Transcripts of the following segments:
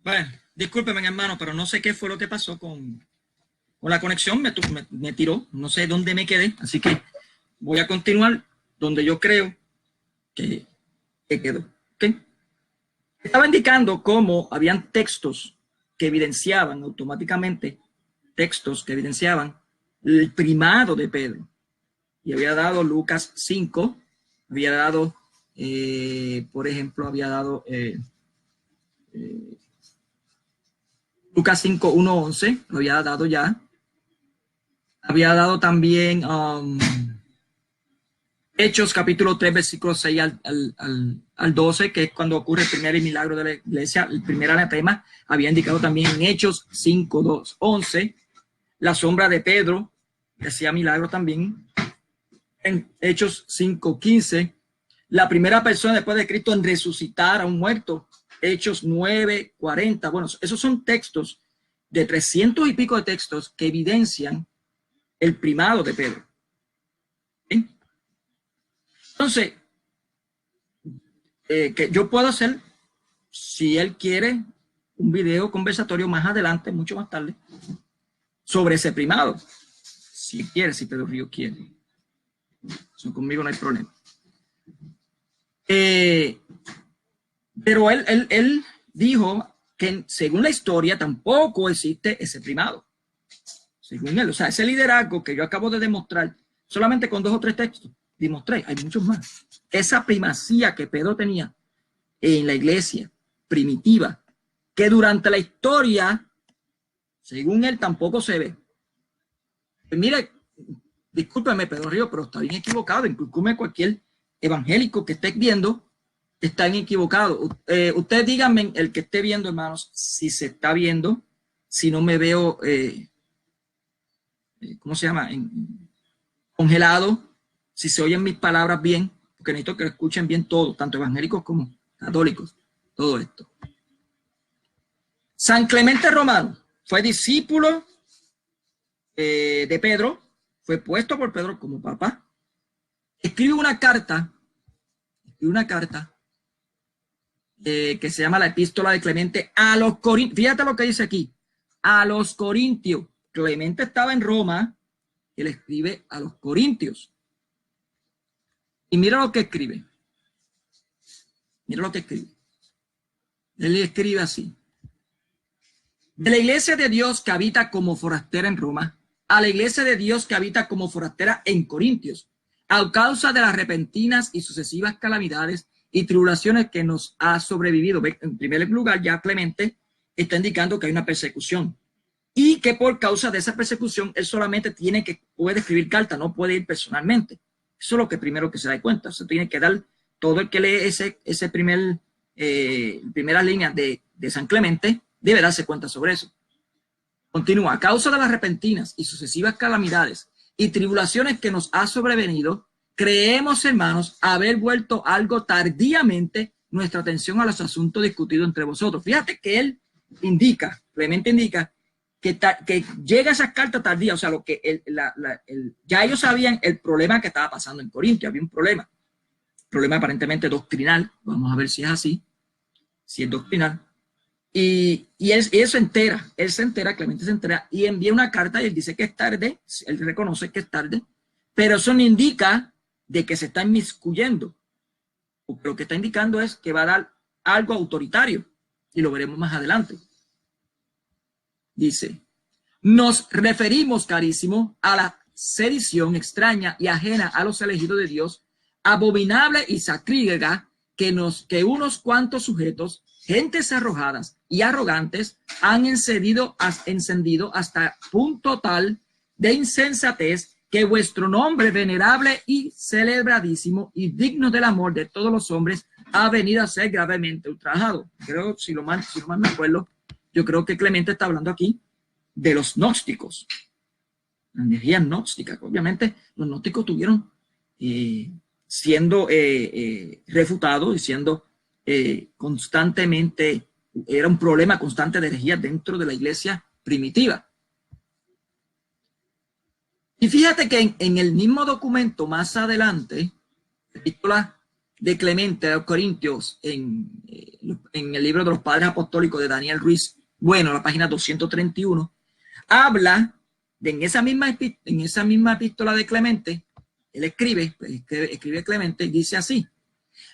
Bueno, discúlpeme, hermano, pero no sé qué fue lo que pasó con la conexión. Me tiró, no sé dónde me quedé, así que voy a continuar donde yo creo que quedó. ¿Okay? Estaba indicando cómo habían textos que evidenciaban automáticamente, textos que evidenciaban el primado de Pedro. Y había dado Lucas 5, había dado, por ejemplo, había dado Lucas 5, 1, 11, lo había dado ya. Había dado también Hechos capítulo 3, versículo 6 al 12, que es cuando ocurre el primer milagro de la iglesia, el primer anatema. Había indicado también en Hechos 5, 2, 11, la sombra de Pedro, que hacía milagro también. En Hechos 5, 15, la primera persona después de Cristo en resucitar a un muerto. Hechos 9, 40. Bueno, esos son textos de 300 y pico de textos que evidencian el primado de Pedro. ¿Sí? Entonces, que yo puedo hacer, si él quiere, un video conversatorio más adelante, mucho más tarde, sobre ese primado. Si quiere, si Pedro Río quiere. Eso conmigo no hay problema. Pero él dijo que según la historia tampoco existe ese primado. Según él, o sea, ese liderazgo que yo acabo de demostrar, solamente con 2 o 3 textos, demostré, hay muchos más. Esa primacía que Pedro tenía en la iglesia primitiva, que durante la historia, según él, tampoco se ve. Pues mire, discúlpeme, Pedro Río, pero está bien equivocado. Incluso cualquier evangélico que esté viendo, está bien equivocado. Ustedes díganme, el que esté viendo, hermanos, si se está viendo, si no me veo, ¿cómo se llama? Congelado, si se oyen mis palabras bien, porque necesito que lo escuchen bien todos, tanto evangélicos como católicos, todo esto. San Clemente Romano fue discípulo de Pedro, fue puesto por Pedro como papa. Escribe una carta que se llama la Epístola de Clemente a los Corintios. Fíjate lo que dice aquí, a los Corintios. Clemente estaba en Roma, él escribe a los Corintios. Y mira lo que escribe. Mira lo que escribe. Él escribe así. De la iglesia de Dios que habita como forastera en Roma, a la iglesia de Dios que habita como forastera en Corintios, a causa de las repentinas y sucesivas calamidades y tribulaciones que nos ha sobrevivido. En primer lugar, ya Clemente está indicando que hay una persecución y que por causa de esa persecución él solamente puede escribir carta, no puede ir personalmente. Eso es lo que primero que se da cuenta. Se tiene que dar todo el que lee ese primeras líneas de San Clemente, debe darse cuenta sobre eso. Continúa. A causa de las repentinas y sucesivas calamidades y tribulaciones que nos ha sobrevenido, creemos, hermanos, haber vuelto algo tardíamente nuestra atención a los asuntos discutidos entre vosotros. Fíjate que él indica, Clemente indica, que llega esas cartas tardías, o sea, lo que ya ellos sabían el problema que estaba pasando en Corinto, había un problema aparentemente doctrinal, vamos a ver si es así, si es doctrinal, y él se entera, Clemente se entera, y envía una carta y él dice que es tarde, él reconoce que es tarde, pero eso no indica de que se está inmiscuyendo, lo que está indicando es que va a dar algo autoritario, y lo veremos más adelante. Dice, nos referimos, carísimo, a la sedición extraña y ajena a los elegidos de Dios, abominable y sacrílega, que unos cuantos sujetos, gentes arrojadas y arrogantes, han encendido hasta punto tal de insensatez que vuestro nombre venerable y celebradísimo y digno del amor de todos los hombres ha venido a ser gravemente ultrajado. Creo, si lo mal me acuerdo, yo creo que Clemente está hablando aquí de los gnósticos, la energía gnóstica. Obviamente los gnósticos tuvieron siendo refutados y siendo constantemente, era un problema constante de herejía dentro de la iglesia primitiva. Y fíjate que en el mismo documento más adelante, epístola de Clemente a los Corintios, en en el libro de los Padres Apostólicos de Daniel Ruiz, bueno, la página 231, habla de en esa misma epístola de Clemente, él escribe Clemente y dice así: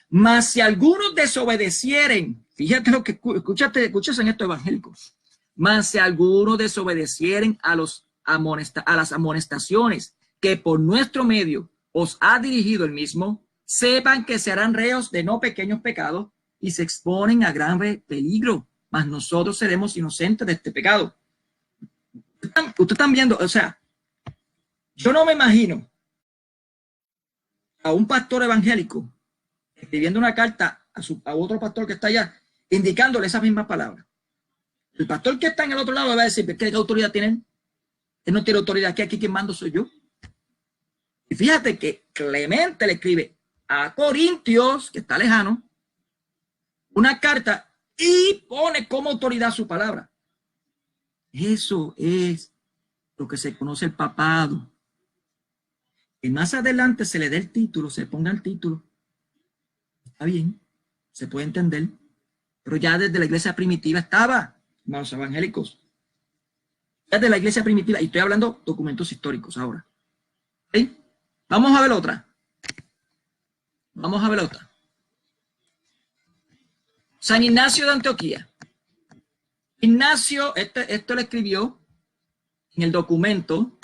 mas si algunos desobedecieren, fíjate lo que, escuchas en estos evangélicos, mas si algunos desobedecieren a las amonestaciones que por nuestro medio os ha dirigido el mismo, sepan que serán reos de no pequeños pecados y se exponen a gran peligro, mas nosotros seremos inocentes de este pecado. Ustedes están viendo, o sea, yo no me imagino a un pastor evangélico escribiendo una carta a otro pastor que está allá, indicándole esas mismas palabras. El pastor que está en el otro lado va a decir: ¿qué autoridad tienen? Él no tiene autoridad, aquí quien mando soy yo. Y fíjate que Clemente le escribe a Corintios, que está lejano, una carta y pone como autoridad su palabra. Eso es lo que se conoce el papado. Y más adelante se le dé el título, se ponga el título. Está bien, se puede entender. Pero ya desde la iglesia primitiva estaba, hermanos evangélicos. Ya desde la iglesia primitiva, y estoy hablando documentos históricos ahora. ¿Sí? Vamos a ver otra. Vamos a ver otra. San Ignacio de Antioquía. Ignacio, esto lo escribió en el documento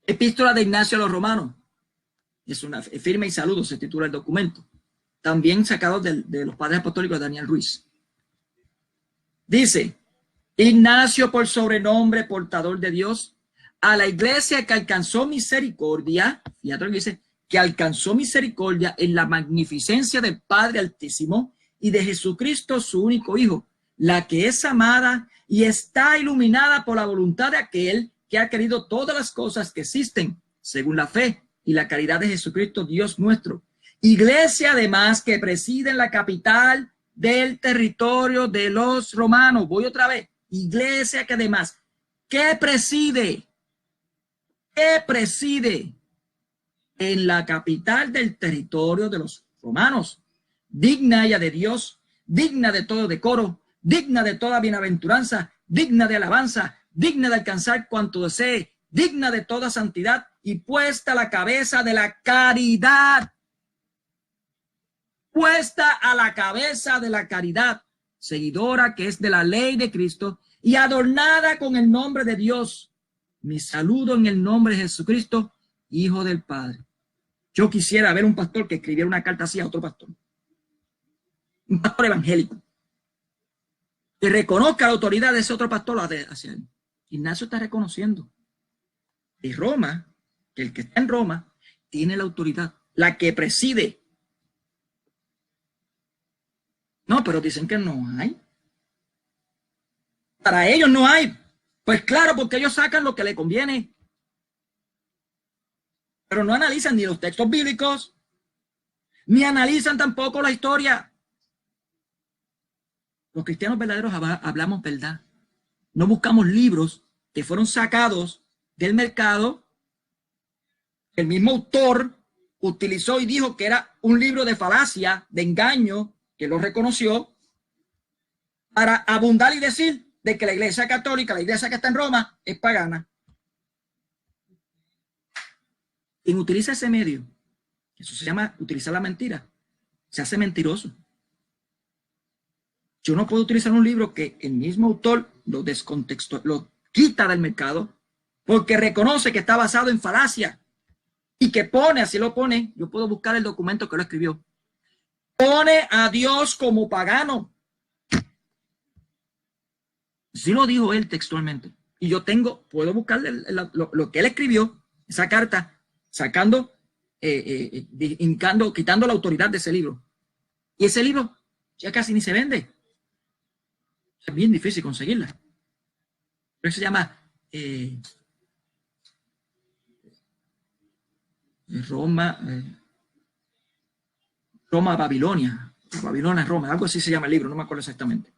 Epístola de Ignacio a los Romanos. Es una firma y saludo, se titula el documento. También sacado de los Padres Apostólicos de Daniel Ruiz. Dice: Ignacio, por sobrenombre portador de Dios, a la iglesia que alcanzó misericordia, fíjate lo que dice, que alcanzó misericordia en la magnificencia del Padre Altísimo y de Jesucristo su único Hijo, la que es amada y está iluminada por la voluntad de aquel que ha querido todas las cosas que existen, según la fe y la caridad de Jesucristo, Dios nuestro. Iglesia, además, que preside en la capital del territorio de los romanos. Voy otra vez. Iglesia que además, ¿qué preside en la capital del territorio de los romanos? Digna ella de Dios, digna de todo decoro, digna de toda bienaventuranza, digna de alabanza, digna de alcanzar cuanto desee, digna de toda santidad y puesta a la cabeza de la caridad. Puesta a la cabeza de la caridad, seguidora que es de la ley de Cristo y adornada con el nombre de Dios. Mi saludo en el nombre de Jesucristo, Hijo del Padre. Yo quisiera ver un pastor que escribiera una carta así a otro pastor. Un pastor evangélico. Que reconozca la autoridad de ese otro pastor hacia él. Ignacio está reconociendo. Y Roma, que el que está en Roma, tiene la autoridad, la que preside. No, pero dicen que no hay. Para ellos no hay. Pues claro, porque ellos sacan lo que les conviene. Pero no analizan ni los textos bíblicos, ni analizan tampoco la historia. Los cristianos verdaderos hablamos verdad. No buscamos libros que fueron sacados del mercado. El mismo autor utilizó y dijo que era un libro de falacia, de engaño, que lo reconoció, para abundar y decir de que la iglesia católica, la iglesia que está en Roma, es pagana. Quien utiliza ese medio, eso se llama utilizar la mentira, se hace mentiroso. Yo no puedo utilizar un libro que el mismo autor lo descontextualiza, lo quita del mercado, porque reconoce que está basado en falacia y que pone, así lo pone, yo puedo buscar el documento que lo escribió, pone a Dios como pagano. Sí lo dijo él textualmente. Y yo puedo buscarle lo que él escribió, esa carta, sacando, quitando la autoridad de ese libro. Y ese libro ya casi ni se vende. Es bien difícil conseguirla. Pero se llama Roma, Babilonia. Babilonia, Roma. Algo así se llama el libro, no me acuerdo exactamente.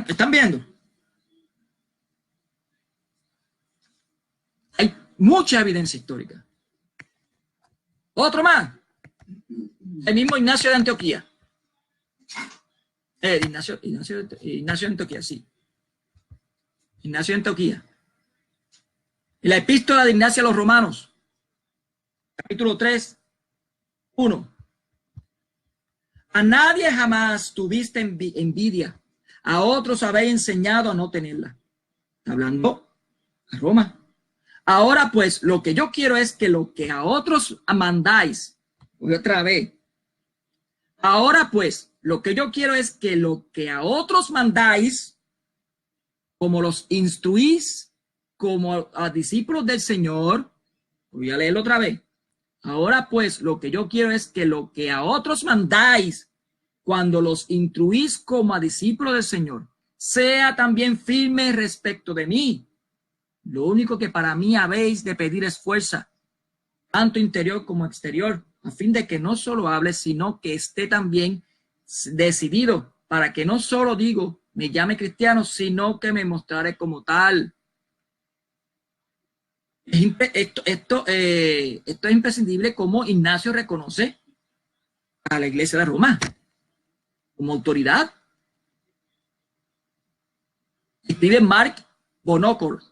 ¿Están viendo? Hay mucha evidencia histórica. Otro más. El mismo Ignacio de Antioquía. Ignacio de Antioquía, sí. Ignacio de Antioquía. Y la epístola de Ignacio a los Romanos, capítulo 3, 1. A nadie jamás tuviste envidia, a otros habéis enseñado a no tenerla. Está hablando a Roma. Ahora pues, lo que yo quiero es que lo que a otros mandáis, otra vez. Ahora pues, lo que yo quiero es que lo que a otros mandáis, como los instruís, como a discípulos del Señor, voy a leerlo otra vez. Ahora pues, lo que yo quiero es que lo que a otros mandáis, cuando los instruís como a discípulos del Señor, sea también firme respecto de mí. Lo único que para mí habéis de pedir es fuerza, tanto interior como exterior, a fin de que no solo hable, sino que esté también decidido, para que no solo digo, me llame cristiano, sino que me mostraré como tal. Esto es imprescindible, como Ignacio reconoce a la iglesia de Roma como autoridad. Escribe Mark Bonocor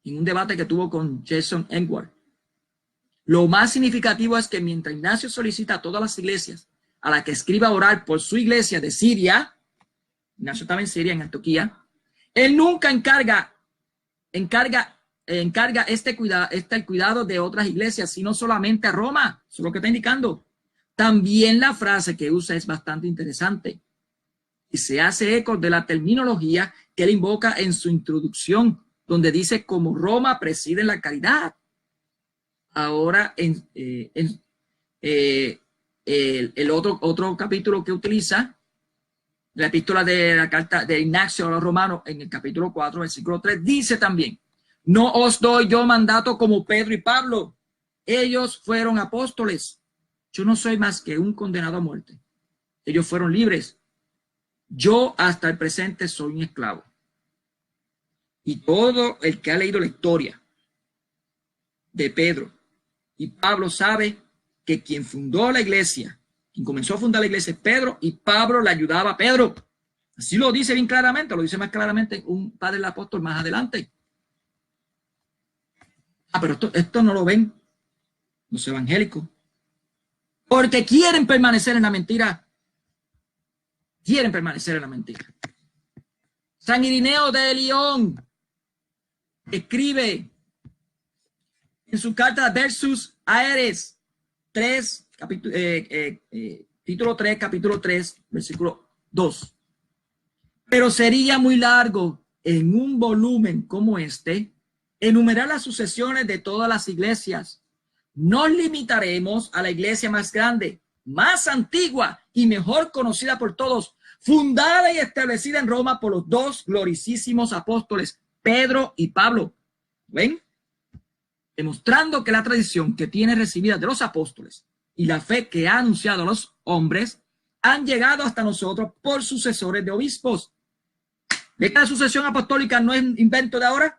en un debate que tuvo con Jason Engward. Lo más significativo es que mientras Ignacio solicita a todas las iglesias a las que escriba orar por su iglesia de Siria, Ignacio estaba en Siria, en Antioquía, él nunca encarga el cuidado de otras iglesias, sino solamente a Roma. Eso es lo que está indicando. También la frase que usa es bastante interesante y se hace eco de la terminología que él invoca en su introducción, donde dice como Roma preside la caridad. Ahora el otro capítulo que utiliza, la epístola de la carta de Ignacio a los Romanos, en el capítulo 4, versículo 3, dice también: no os doy yo mandato como Pedro y Pablo. Ellos fueron apóstoles. Yo no soy más que un condenado a muerte. Ellos fueron libres. Yo hasta el presente soy un esclavo. Y todo el que ha leído la historia de Pedro y Pablo sabe que quien fundó la iglesia, quien comenzó a fundar la iglesia es Pedro, y Pablo le ayudaba a Pedro. Así lo dice bien claramente, lo dice más claramente un padre del apóstol más adelante. Pero esto no lo ven los evangélicos, porque quieren permanecer en la mentira. Quieren permanecer en la mentira. San Irineo de León escribe en su carta Versus Aeres 3, título 3, capítulo 3, versículo 2. Pero sería muy largo en un volumen como este enumerar las sucesiones de todas las iglesias. Nos limitaremos a la iglesia más grande, más antigua y mejor conocida por todos, fundada y establecida en Roma por los dos gloricísimos apóstoles, Pedro y Pablo. ¿Ven? Demostrando que la tradición que tiene recibida de los apóstoles y la fe que ha anunciado a los hombres han llegado hasta nosotros por sucesores de obispos. ¿De que la sucesión apostólica no es invento de ahora?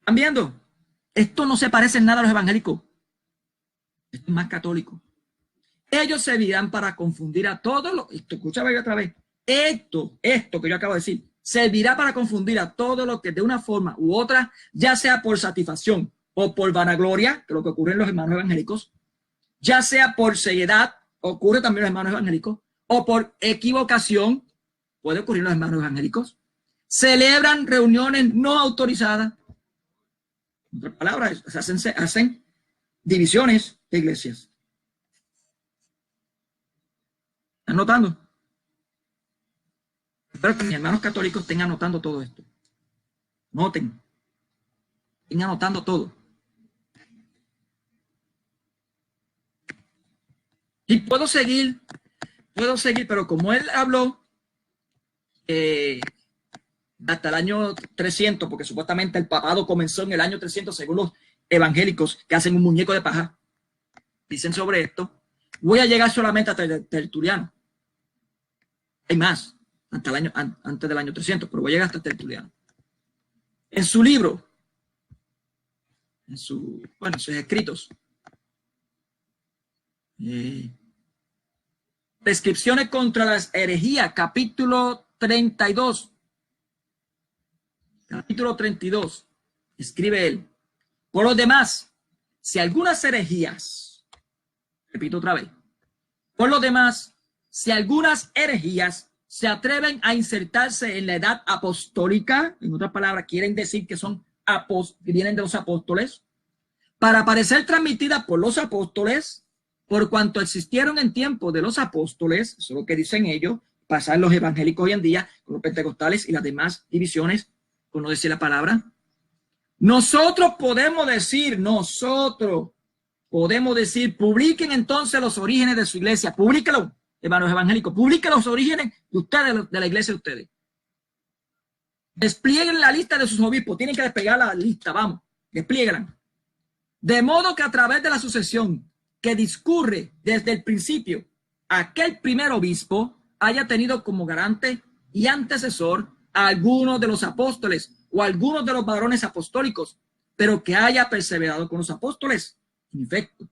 ¿Están viendo? Esto no se parece en nada a los evangélicos. Esto es más católico. Ellos servirán para confundir a todos los... Escúchame otra vez. Esto que yo acabo de decir, servirá para confundir a todos los que de una forma u otra, ya sea por satisfacción o por vanagloria, que es lo que ocurre en los hermanos evangélicos, ya sea por ceguedad, ocurre también en los hermanos evangélicos, o por equivocación, puede ocurrir en los hermanos evangélicos, celebran reuniones no autorizadas. En otras palabras, hacen divisiones de iglesias. ¿Están notando? Espero que mis hermanos católicos estén anotando todo esto. Noten. Estén anotando todo. Y puedo seguir, pero como él habló hasta el año 300, porque supuestamente el papado comenzó en el año 300, según los evangélicos que hacen un muñeco de paja, dicen sobre esto, voy a llegar solamente a Tertuliano. Hay más, antes del año 300, pero voy a llegar hasta Tertuliano. En su libro en sus escritos. Descripciones contra las herejías, capítulo 32. Capítulo 32. Escribe él. Por lo demás, si algunas herejías, repito otra vez, por lo demás, si algunas herejías se atreven a insertarse en la edad apostólica, en otras palabras, quieren decir que son que vienen de los apóstoles, para parecer transmitidas por los apóstoles, por cuanto existieron en tiempo de los apóstoles, eso es lo que dicen ellos, pasar los evangélicos hoy en día, con los pentecostales y las demás divisiones, por no decir la palabra. Nosotros podemos decir, publiquen entonces los orígenes de su iglesia, publíquelo, hermanos evangélicos, publiquen los orígenes de ustedes, de la iglesia de ustedes. Desplieguen la lista de sus obispos, tienen que desplegar la lista, vamos, desplieguenla. De modo que a través de la sucesión que discurre desde el principio, aquel primer obispo haya tenido como garante y antecesor a algunos de los apóstoles o a algunos de los varones apostólicos, pero que haya perseverado con los apóstoles. En efecto,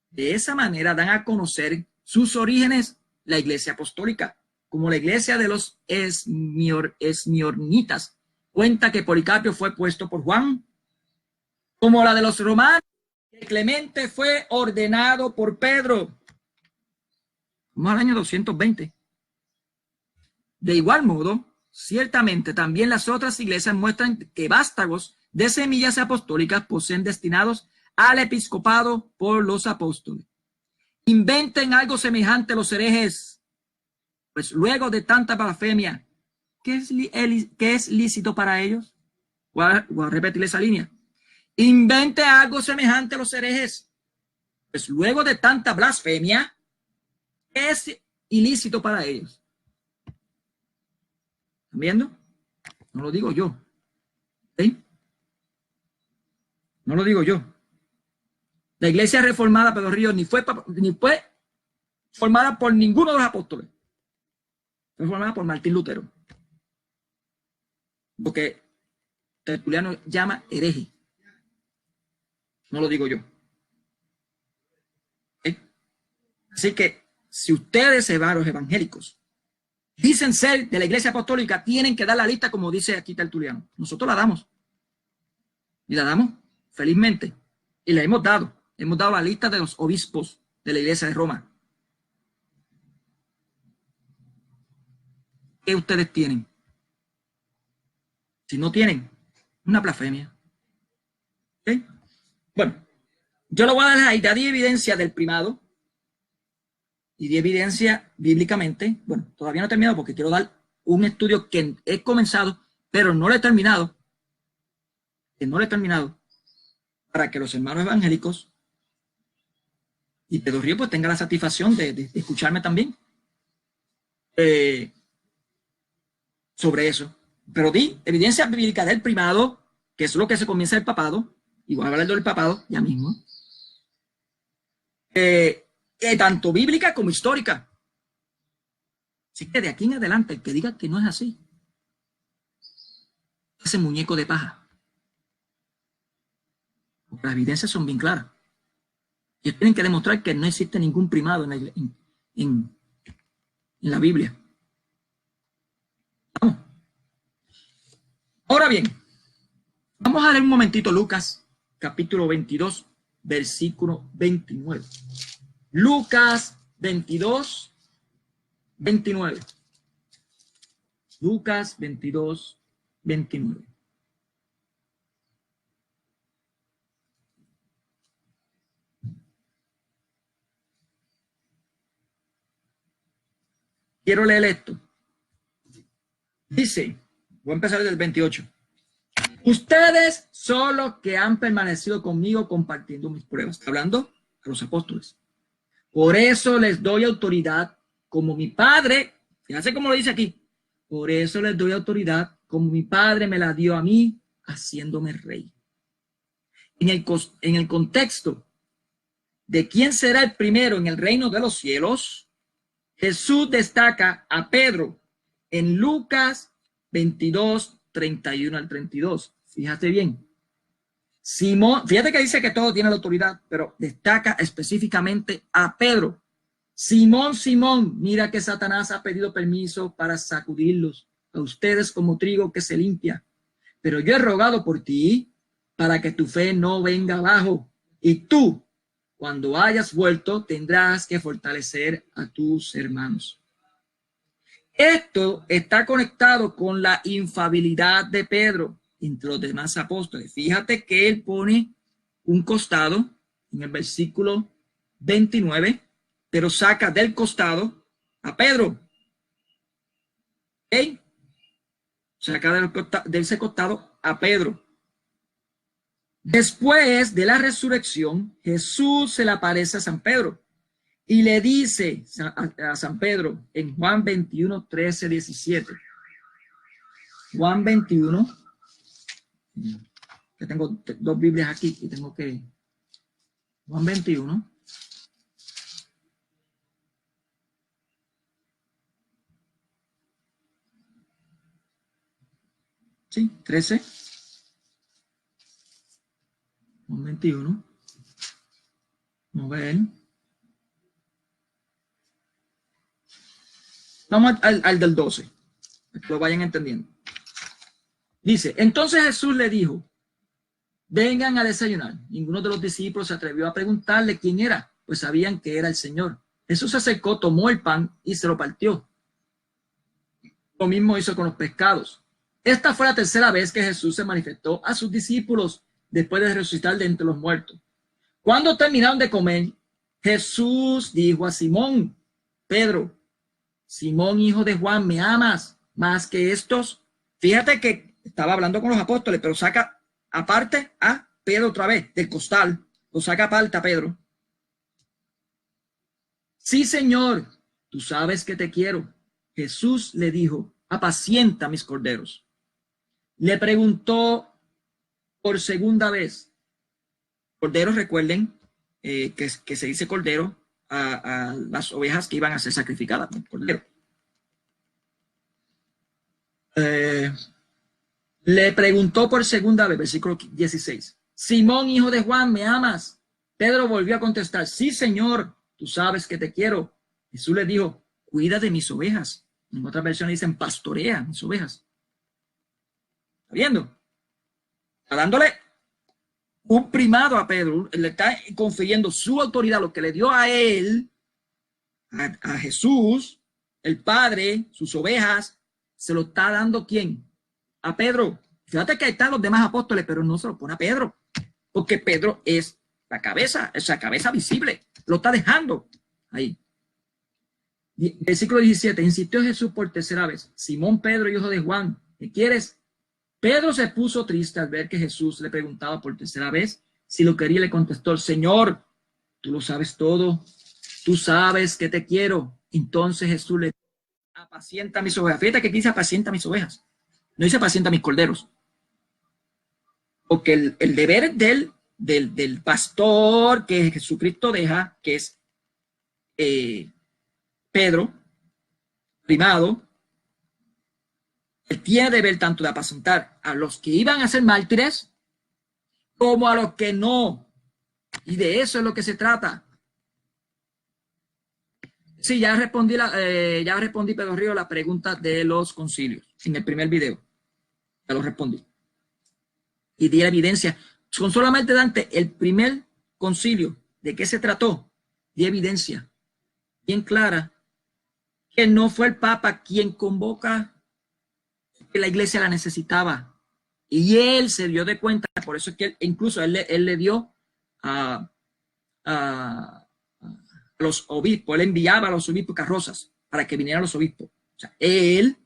de esa manera dan a conocer sus orígenes la iglesia apostólica, como la iglesia de los esmirnitas. Cuenta que Policarpio fue puesto por Juan, como la de los romanos, que Clemente fue ordenado por Pedro. Como al año 220. De igual modo, ciertamente también las otras iglesias muestran que vástagos de semillas apostólicas poseen destinados al episcopado por los apóstoles. Inventen algo semejante los herejes, pues luego de tanta blasfemia, ¿qué es lícito para ellos? Voy a repetir esa línea. Invente algo semejante a los herejes, pues luego de tanta blasfemia, ¿qué es ilícito para ellos? ¿Están viendo? No lo digo yo. ¿Sí? No lo digo yo. La iglesia reformada, Pedro Ríos, ni fue formada por ninguno de los apóstoles. Fue formada por Martín Lutero. Lo que Tertuliano llama hereje. No lo digo yo. ¿Sí? Así que si ustedes se van a los evangélicos, dicen ser de la iglesia apostólica, tienen que dar la lista como dice aquí Tertuliano. Nosotros la damos. Y la damos felizmente. Y la hemos dado. Hemos dado la lista de los obispos de la iglesia de Roma. ¿Qué ustedes tienen? Si no tienen, una blasfemia. ¿Sí? Bueno, yo lo voy a dejar ahí. Ya di evidencia del primado y di evidencia bíblicamente. Bueno, todavía no he terminado porque quiero dar un estudio que he comenzado, pero no lo he terminado. Para que los hermanos evangélicos y Pedro Ríos pues tenga la satisfacción de escucharme también sobre eso. Pero di evidencia bíblica del primado, que es lo que se comienza el papado, y voy a hablar del papado ya mismo, tanto bíblica como histórica. Así que de aquí en adelante, el que diga que no es así, ese muñeco de paja. Porque las evidencias son bien claras. Y tienen que demostrar que no existe ningún primado en la Biblia. Vamos. Ahora bien, vamos a leer un momentito Lucas, capítulo 22, versículo 29. Lucas 22, 29. Lucas 22, 29. Quiero leer esto. Dice, voy a empezar desde el 28. Ustedes son los que han permanecido conmigo compartiendo mis pruebas. Está hablando a los apóstoles. Por eso les doy autoridad como mi Padre. Fíjense cómo lo dice aquí. Por eso les doy autoridad como mi Padre me la dio a mí, haciéndome rey. En el contexto de quién será el primero en el reino de los cielos, Jesús destaca a Pedro en Lucas 22, 31 al 32. Fíjate bien. Simón, fíjate que dice que todo tiene la autoridad, pero destaca específicamente a Pedro. Simón, Simón, mira que Satanás ha pedido permiso para sacudirlos a ustedes como trigo que se limpia. Pero yo he rogado por ti para que tu fe no venga abajo. Y tú, cuando hayas vuelto, tendrás que fortalecer a tus hermanos. Esto está conectado con la infalibilidad de Pedro entre los demás apóstoles. Fíjate que él pone un costado en el versículo 29, pero saca del costado a Pedro. ¿Ok? Saca de ese costado a Pedro. Después de la resurrección, Jesús se le aparece a San Pedro y le dice a San Pedro en Juan 21, 13, 17. Juan 21, que tengo dos Biblias aquí y tengo que... Juan 21. Sí, 13. Juan 21. Vamos a ver. Vamos al del 12, para que lo vayan entendiendo. Dice, entonces Jesús le dijo, vengan a desayunar. Ninguno de los discípulos se atrevió a preguntarle quién era, pues sabían que era el Señor. Jesús se acercó, tomó el pan y se lo partió. Lo mismo hizo con los pescados. Esta fue la tercera vez que Jesús se manifestó a sus discípulos después de resucitar de entre los muertos. Cuando terminaron de comer, Jesús dijo a Simón, Pedro, Simón, hijo de Juan, ¿me amas más que estos? Fíjate que estaba hablando con los apóstoles, pero saca aparte a Pedro otra vez, del costal, lo saca aparte a Pedro. Sí, Señor, tú sabes que te quiero. Jesús le dijo, apacienta mis corderos. Le preguntó por segunda vez. Corderos, recuerden que se dice cordero a las ovejas que iban a ser sacrificadas. Cordero. Le preguntó por segunda vez, versículo 16. Simón, hijo de Juan, ¿me amas? Pedro volvió a contestar, sí, Señor, tú sabes que te quiero. Jesús le dijo, cuida de mis ovejas. En otras versiones dicen, pastorea mis ovejas. ¿Está viendo? Está dándole un primado a Pedro, le está confiriendo su autoridad, lo que le dio a él, a Jesús, el Padre, sus ovejas, se lo está dando ¿quién? A Pedro. Fíjate que ahí están los demás apóstoles, pero no se lo pone a Pedro, porque Pedro es la cabeza, esa cabeza visible, lo está dejando ahí. Versículo 17, insistió Jesús por tercera vez, Simón Pedro, hijo de Juan, ¿qué quieres? Pedro se puso triste al ver que Jesús le preguntaba por tercera vez si lo quería. Le contestó, Señor, tú lo sabes todo, tú sabes que te quiero. Entonces Jesús le dijo, apacienta mis ovejas. Fíjate que dice apacienta mis ovejas, no dice apacienta mis corderos. Porque el deber del pastor que Jesucristo deja, que es Pedro, primado, él tiene deber tanto de apacentar a los que iban a ser mártires como a los que no. Y de eso es lo que se trata. Sí, ya respondí, Pedro Río, la pregunta de los concilios en el primer video. Ya lo respondí. Y di la evidencia. Con solamente Dante, el primer concilio, ¿de qué se trató? Di evidencia bien clara que no fue el Papa quien convoca, que la iglesia la necesitaba. Y él se dio de cuenta, por eso es que incluso él le dio a los obispos, él enviaba a los obispos carrozas para que vinieran los obispos. O sea, él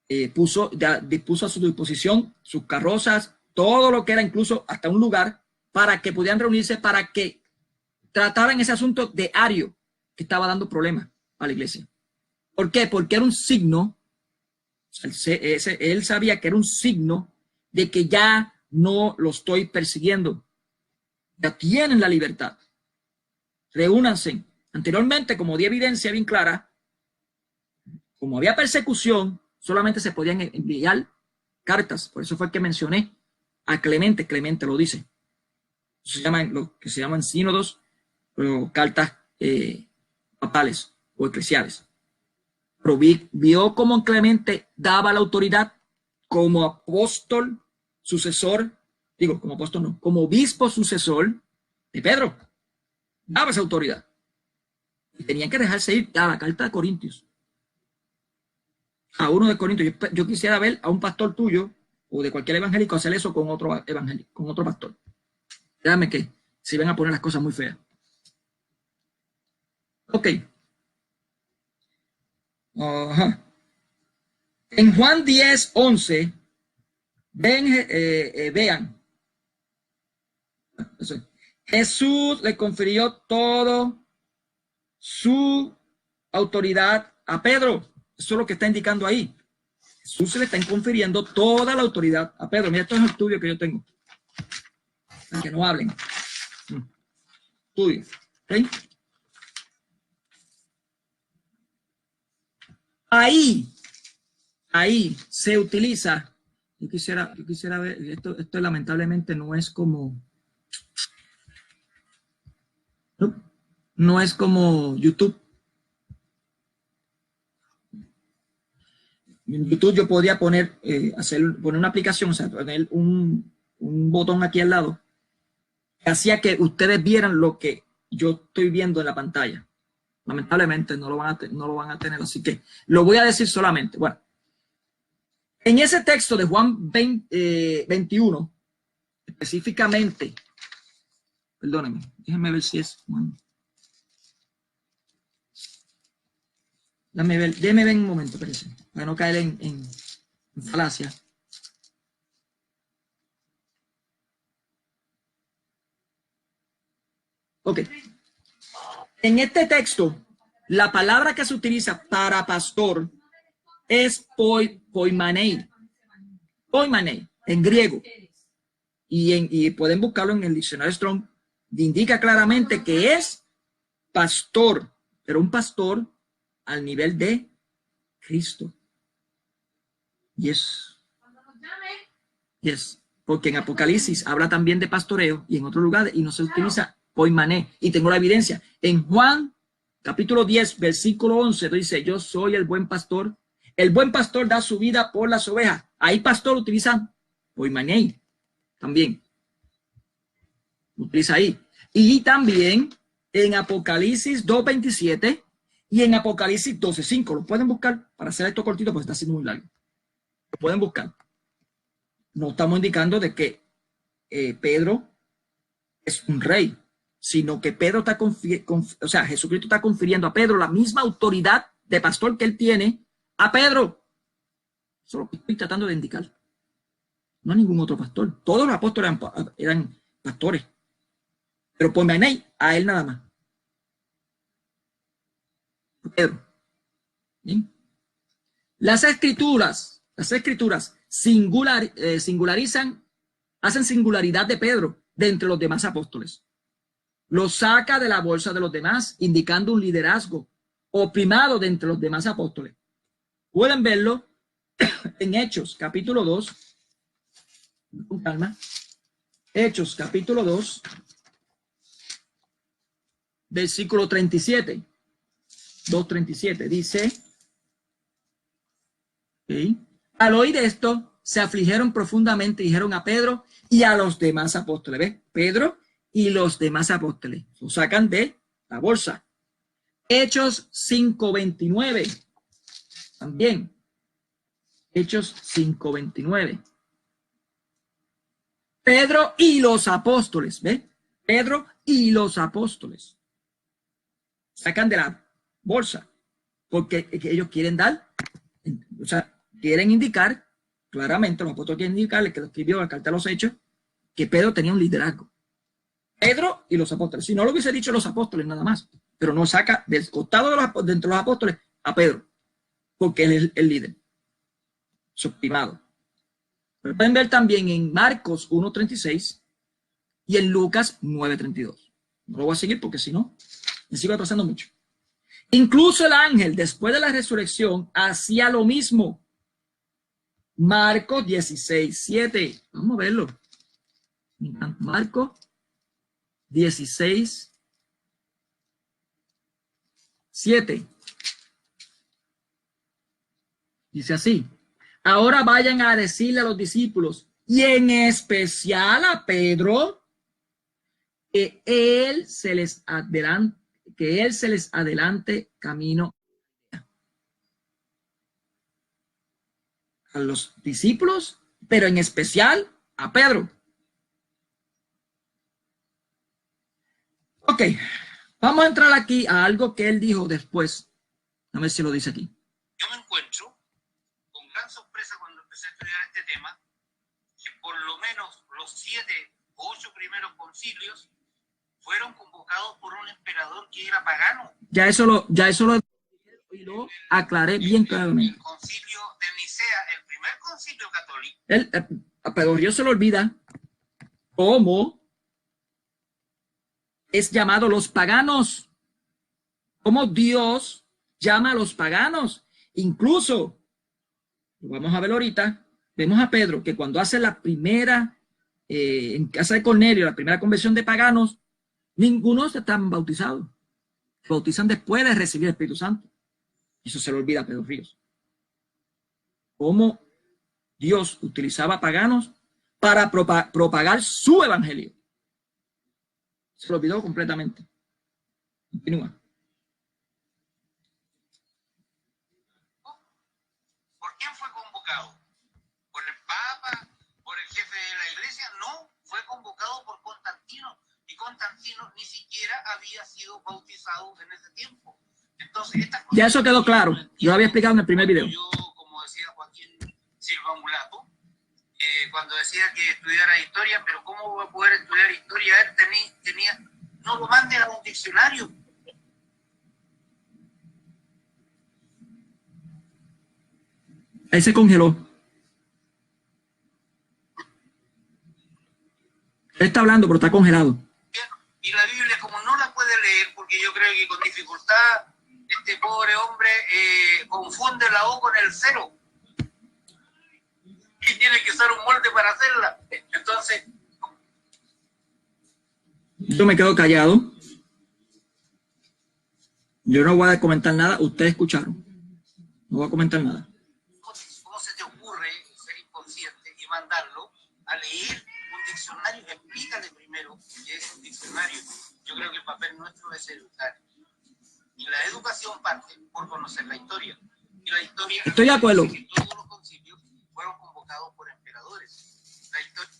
dispuso a su disposición sus carrozas, todo lo que era, incluso hasta un lugar para que pudieran reunirse, para que trataran ese asunto de Ario que estaba dando problemas a la iglesia. ¿Por qué? Porque era un signo, él sabía que era un signo de que ya no lo estoy persiguiendo, ya tienen la libertad. Reúnanse. Anteriormente, como di evidencia bien clara, como había persecución, solamente se podían enviar cartas. Por eso fue que mencioné a Clemente, Clemente lo dice. Se llaman, lo que se llaman sínodos o cartas papales o eclesiales. Pero vio cómo Clemente daba la autoridad como apóstol sucesor, digo, como apóstol no, como obispo sucesor de Pedro. Daba esa autoridad. Y tenían que dejarse ir a la carta de Corintios. A uno de Corintios. Yo quisiera ver a un pastor tuyo o de cualquier evangélico hacer eso con otro evangélico, con otro pastor. Déjame que se van a poner las cosas muy feas. Ok. En Juan 10, 11, vean. Jesús le confirió todo su autoridad a Pedro. Eso es lo que está indicando ahí. Jesús le está confiriendo toda la autoridad a Pedro. Mira, esto es un estudio que yo tengo. Para que no hablen. Estudio. ¿Okay? Ahí se utiliza. Yo quisiera ver, esto lamentablemente no es como, no es como YouTube. En YouTube yo podía poner, poner una aplicación, o sea, poner un botón aquí al lado, que hacía que ustedes vieran lo que yo estoy viendo en la pantalla. Lamentablemente no lo van a tener, así que lo voy a decir solamente. Bueno, en ese texto de Juan 21, específicamente, perdónenme, déjenme ver si es Juan. Déjenme ver un momento, parece, para no caer en falacia. Ok. En este texto, la palabra que se utiliza para pastor es poimanei. Poimanei, en griego. Y pueden buscarlo en el diccionario Strong. Indica claramente que es pastor, pero un pastor al nivel de Cristo. Yes. Porque en Apocalipsis habla también de pastoreo y en otros lugares y no se utiliza poimané. Y tengo la evidencia. En Juan capítulo 10, versículo 11, dice, yo soy el buen pastor. El buen pastor da su vida por las ovejas. Ahí pastor utiliza poimané también. Utiliza ahí. Y también en Apocalipsis 2:27 y en Apocalipsis 12:5. Lo pueden buscar para hacer esto cortito porque está siendo muy largo. Lo pueden buscar. No estamos indicando de que Pedro es un rey, sino que Pedro está Jesucristo está confiriendo a Pedro la misma autoridad de pastor que él tiene a Pedro. Eso es lo que estoy tratando de indicar. No hay ningún otro pastor. Todos los apóstoles eran pastores. Pero poimané a él nada más. Pedro. ¿Bien? Las escrituras singularizan, hacen singularidad de Pedro de entre los demás apóstoles. Lo saca de la bolsa de los demás, indicando un liderazgo o primado de entre los demás apóstoles. Pueden verlo en Hechos, capítulo 2. Con calma. Hechos, capítulo 2, versículo 37. 2:37 dice, ¿okay? Al oír esto, se afligieron profundamente y dijeron a Pedro y a los demás apóstoles. ¿Ves? Pedro y los demás apóstoles. Lo sacan de la bolsa. Hechos 5:29. También. Hechos 5:29. Pedro y los apóstoles. ¿Ves? Pedro y los apóstoles. Sacan de la bolsa. Porque ellos quieren dar, o sea, quieren indicar claramente, los apóstoles quieren indicarle que lo escribió la carta de los Hechos, que Pedro tenía un liderazgo. Pedro y los apóstoles. Si no lo hubiese dicho los apóstoles nada más, pero no saca del costado de entre los apóstoles a Pedro, porque él es el líder. Subestimado. Pero pueden ver también en Marcos 1:36 y en Lucas 9:32. No lo voy a seguir porque si no, me sigo atrasando mucho. Incluso el ángel, después de la resurrección, hacía lo mismo. Marcos 16:7. Vamos a verlo. Marcos 16, 7. Dice así: ahora vayan a decirle a los discípulos, y en especial a Pedro, que él se les adelante camino. A los discípulos, pero en especial a Pedro. Ok, vamos a entrar aquí a algo que él dijo después. A ver si lo dice aquí. Yo me encuentro con gran sorpresa cuando empecé a estudiar este tema, que por lo menos los 7 o 8 primeros concilios fueron convocados por un emperador que era pagano. Ya eso lo aclaré bien claramente. El concilio de Nicea, el primer concilio católico. A Pedro Dios se lo olvida cómo es llamado los paganos, cómo Dios llama a los paganos. Incluso, lo vamos a ver ahorita, vemos a Pedro que cuando hace la primera, en casa de Cornelio, la primera conversión de paganos, ninguno se están bautizados. Se bautizan después de recibir el Espíritu Santo. Eso se lo olvida a Pedro Ríos. Cómo Dios utilizaba paganos para propagar su evangelio. Se lo olvidó completamente. Continúa. ¿Por quién fue convocado? ¿Por el Papa? ¿Por el jefe de la iglesia? No, fue convocado por Constantino. Y Constantino ni siquiera había sido bautizado en ese tiempo. Entonces, ya eso quedó claro. Yo lo había explicado en el primer video. Yo, como decía Joaquín Silva Mulato, cuando decía que estudiara historia, pero ¿cómo va a poder estudiar historia? Él tenía no lo mande a un diccionario. Ahí se congeló. Él está hablando, pero está congelado. Y la Biblia, como no la puede leer, porque yo creo que con dificultad este pobre hombre confunde la O con el cero. Y tiene que usar un molde para hacerla. Entonces... Yo me quedo callado. Yo no voy a comentar nada. Ustedes escucharon. No voy a comentar nada. ¿Cómo se te ocurre ser inconsciente y mandarlo a leer un diccionario? Explícale primero qué es un diccionario. Yo creo que el papel nuestro es educar. Y la educación parte por conocer la historia. Y la historia... Estoy de acuerdo. Que todos los concilios fueron convocados por emperadores. La historia...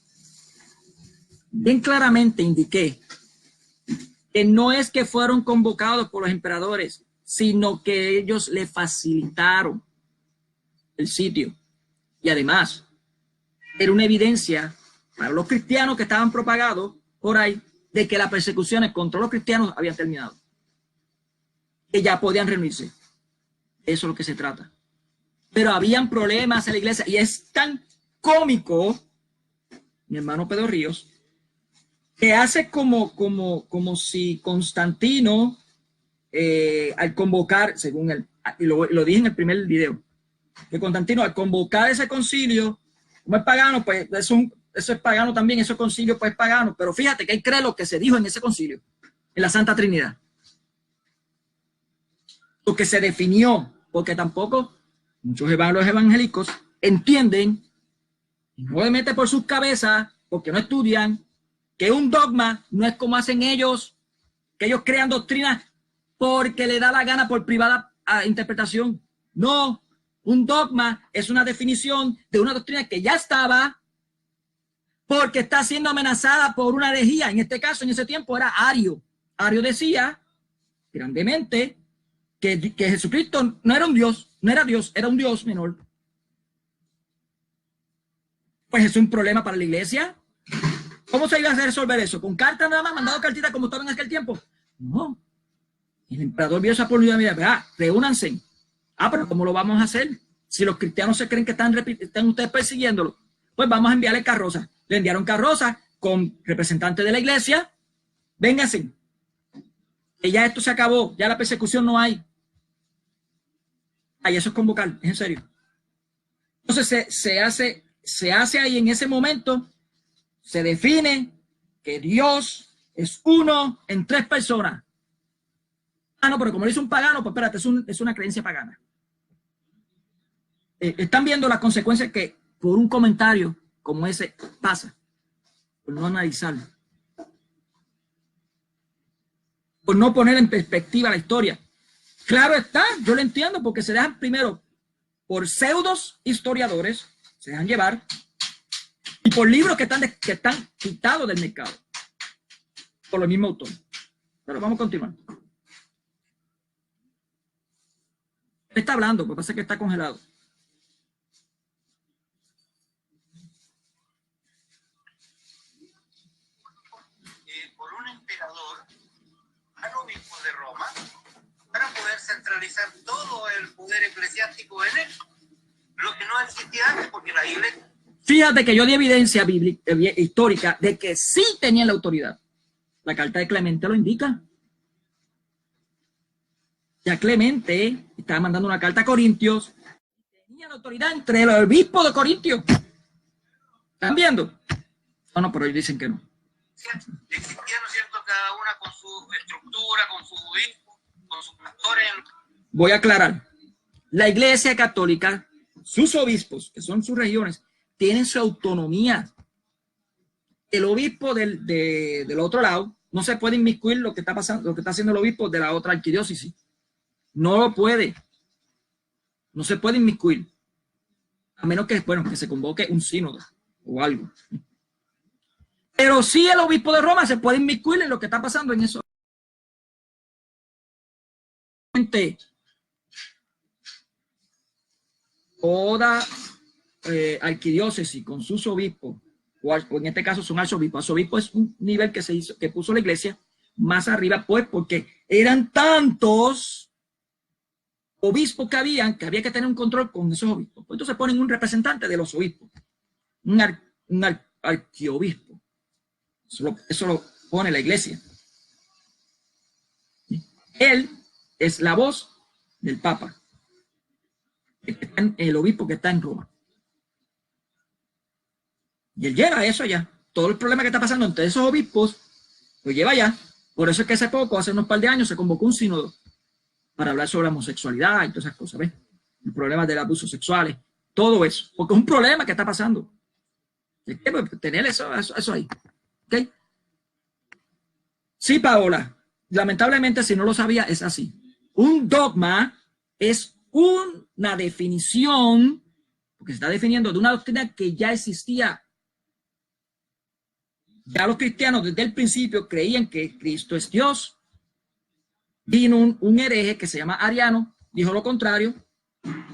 Bien claramente indiqué que no es que fueron convocados por los emperadores, sino que ellos le facilitaron el sitio. Y además, era una evidencia para los cristianos que estaban propagados por ahí de que las persecuciones contra los cristianos habían terminado. Que ya podían reunirse. Eso es lo que se trata. Pero habían problemas en la iglesia y es tan cómico, mi hermano Pedro Ríos, que hace como si Constantino, al convocar, según él, y lo dije en el primer video, que Constantino al convocar ese concilio, como es pagano, pues eso es pagano también, ese concilio pues es pagano, pero fíjate que él cree lo que se dijo en ese concilio, en la Santa Trinidad. Lo que se definió, porque tampoco muchos los evangélicos entienden, y no le meten por sus cabezas, porque no estudian, que un dogma no es como hacen ellos, que ellos crean doctrinas porque le da la gana por privada interpretación. No, un dogma es una definición de una doctrina que ya estaba porque está siendo amenazada por una herejía. En este caso, en ese tiempo era Ario. Ario decía grandemente que Jesucristo no era un Dios, no era Dios, era un Dios menor. Pues es un problema para la iglesia. ¿Cómo se iba a resolver eso? ¿Con carta nada más? ¿Mandado cartita como estaba en aquel tiempo? No. El emperador vio esa oportunidad. Mira, reúnanse. Pero ¿cómo lo vamos a hacer? Si los cristianos se creen que están ustedes persiguiéndolo, pues vamos a enviarle carrozas. Le enviaron carrozas con representantes de la iglesia. Vénganse. Que ya esto se acabó. Ya la persecución no hay. Ahí eso es convocar. Es en serio. Entonces se hace ahí en ese momento. se define que Dios es uno en 3 personas. Ah, no, pero como lo hizo un pagano, pues espérate, es una creencia pagana. Están viendo las consecuencias que por un comentario como ese pasa, por no analizarlo, por no poner en perspectiva la historia. Claro está, yo lo entiendo, porque se dejan primero por pseudos historiadores, se dejan llevar, y por libros que están quitados del mercado, por los mismos autores. Pero vamos a continuar. Está hablando, porque pasa que está congelado. Por un emperador al obispo de Roma para poder centralizar todo el poder eclesiástico en él, lo que no existía antes, porque la iglesia... Fíjate que yo di evidencia bíblica, histórica, de que sí tenían la autoridad. La carta de Clemente lo indica. Ya Clemente estaba mandando una carta a Corintios, tenía la autoridad entre el obispo de Corintios. ¿Están viendo? No, pero ellos dicen que no. Existía, ¿no es cierto?, cada una con su estructura, con su obispo, con sus pastores. Voy a aclarar. La Iglesia Católica, sus obispos, que son sus regiones, tienen su autonomía. El obispo del otro lado no se puede inmiscuir lo que está pasando, lo que está haciendo el obispo de la otra arquidiócesis. No lo puede. No se puede inmiscuir. A menos que, bueno, que se convoque un sínodo o algo. Pero sí el obispo de Roma se puede inmiscuir en lo que está pasando en eso. Toda arquidiócesis con sus obispos, o en este caso son arzobispos. Arzobispo es un nivel que puso la iglesia más arriba, pues porque eran tantos obispos que había que tener un control con esos obispos. Pues entonces ponen un representante de los obispos, un arquiobispo. Eso lo pone la iglesia. Él es la voz del Papa, el obispo que está en Roma. Y él lleva eso allá. Todo el problema que está pasando entre esos obispos lo lleva allá. Por eso es que hace poco, hace unos par de años, se convocó un sínodo para hablar sobre la homosexualidad y todas esas cosas, ¿ves? Los problemas del abuso sexuales, todo eso. Porque es un problema que está pasando. Hay que tener eso ahí. ¿Ok? Sí, Paola. Lamentablemente, si no lo sabía, es así. Un dogma es una definición, porque se está definiendo de una doctrina que ya existía. Ya los cristianos desde el principio creían que Cristo es Dios. Vino un hereje que se llama Ariano, dijo lo contrario.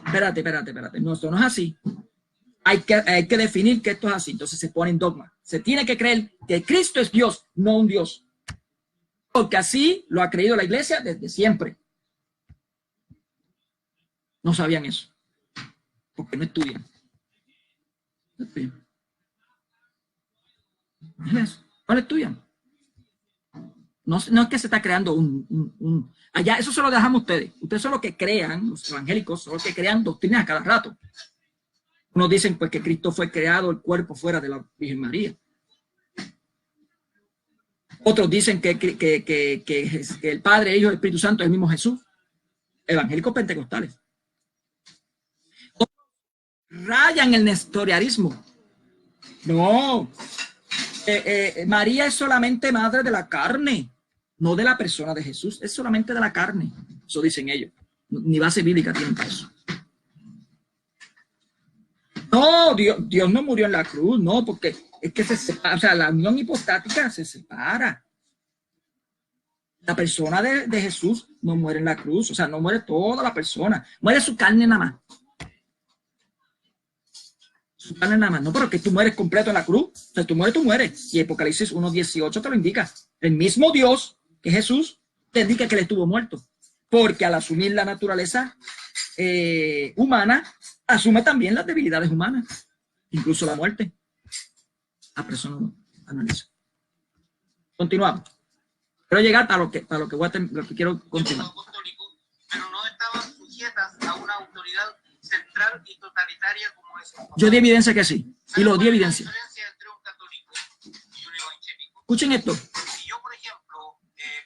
Espérate. No, esto no es así. Hay que definir que esto es así. Entonces se pone en dogma. Se tiene que creer que Cristo es Dios, no un Dios. Porque así lo ha creído la iglesia desde siempre. No sabían eso. Porque no estudian. No lo estudian. No es que se está creando allá, eso se lo dejamos a ustedes. Ustedes son los que crean, los evangélicos son los que crean doctrinas a cada rato. Unos dicen pues que Cristo fue creado el cuerpo fuera de la Virgen María. Otros dicen que el Padre, el Hijo y el Espíritu Santo es el mismo Jesús. Evangélicos pentecostales. Otros rayan el nestorianismo. No. María es solamente madre de la carne, no de la persona de Jesús, es solamente de la carne. Eso dicen ellos. Ni base bíblica tienen para eso. No, Dios no murió en la cruz, no, porque es que se separa, o sea, la unión hipostática se separa. La persona de Jesús no muere en la cruz, o sea, no muere toda la persona, muere su carne nada más. Su carne nada más, no, pero que tú mueres completo en la cruz, o sea, tú mueres. Y Apocalipsis 1:18 te lo indica. El mismo Dios que Jesús te indica que él estuvo muerto, porque al asumir la naturaleza humana, asume también las debilidades humanas, incluso la muerte. A persona no analiza. Continuamos. Quiero llegar a lo que quiero continuar. Pero no estaban sujetas a una autoridad central y totalitaria como esa. Yo di evidencia que sí, y lo di evidencia. ¿Cuál es la diferencia entre un católico Escuchen esto. Si yo, por ejemplo,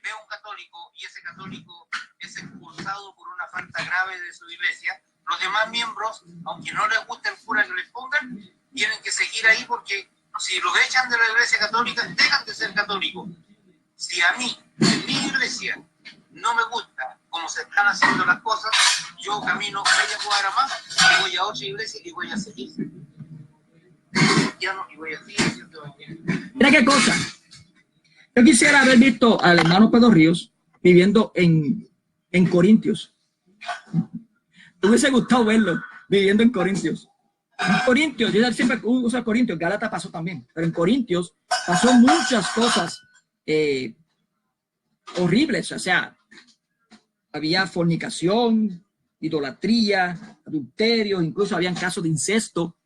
veo un católico y ese católico es expulsado por una falta grave de su iglesia, los demás miembros, aunque no les guste el cura que les pongan, tienen que seguir ahí porque si los echan de la iglesia católica, dejan de ser católicos. Si a mí, en mi iglesia, no me gusta cómo se están haciendo las cosas, yo camino media cuadra más y voy a otra iglesia y voy a seguir. Y voy a seguir haciendo evangelio. Mira qué cosa. Yo quisiera haber visto al hermano Pedro Ríos viviendo en Corintios. Me hubiese gustado verlo viviendo en Corintios. En Corintios, yo siempre uso Corintios, Gálatas pasó también, pero en Corintios pasó muchas cosas horribles, o sea, había fornicación, idolatría, adulterio, incluso habían casos de incesto,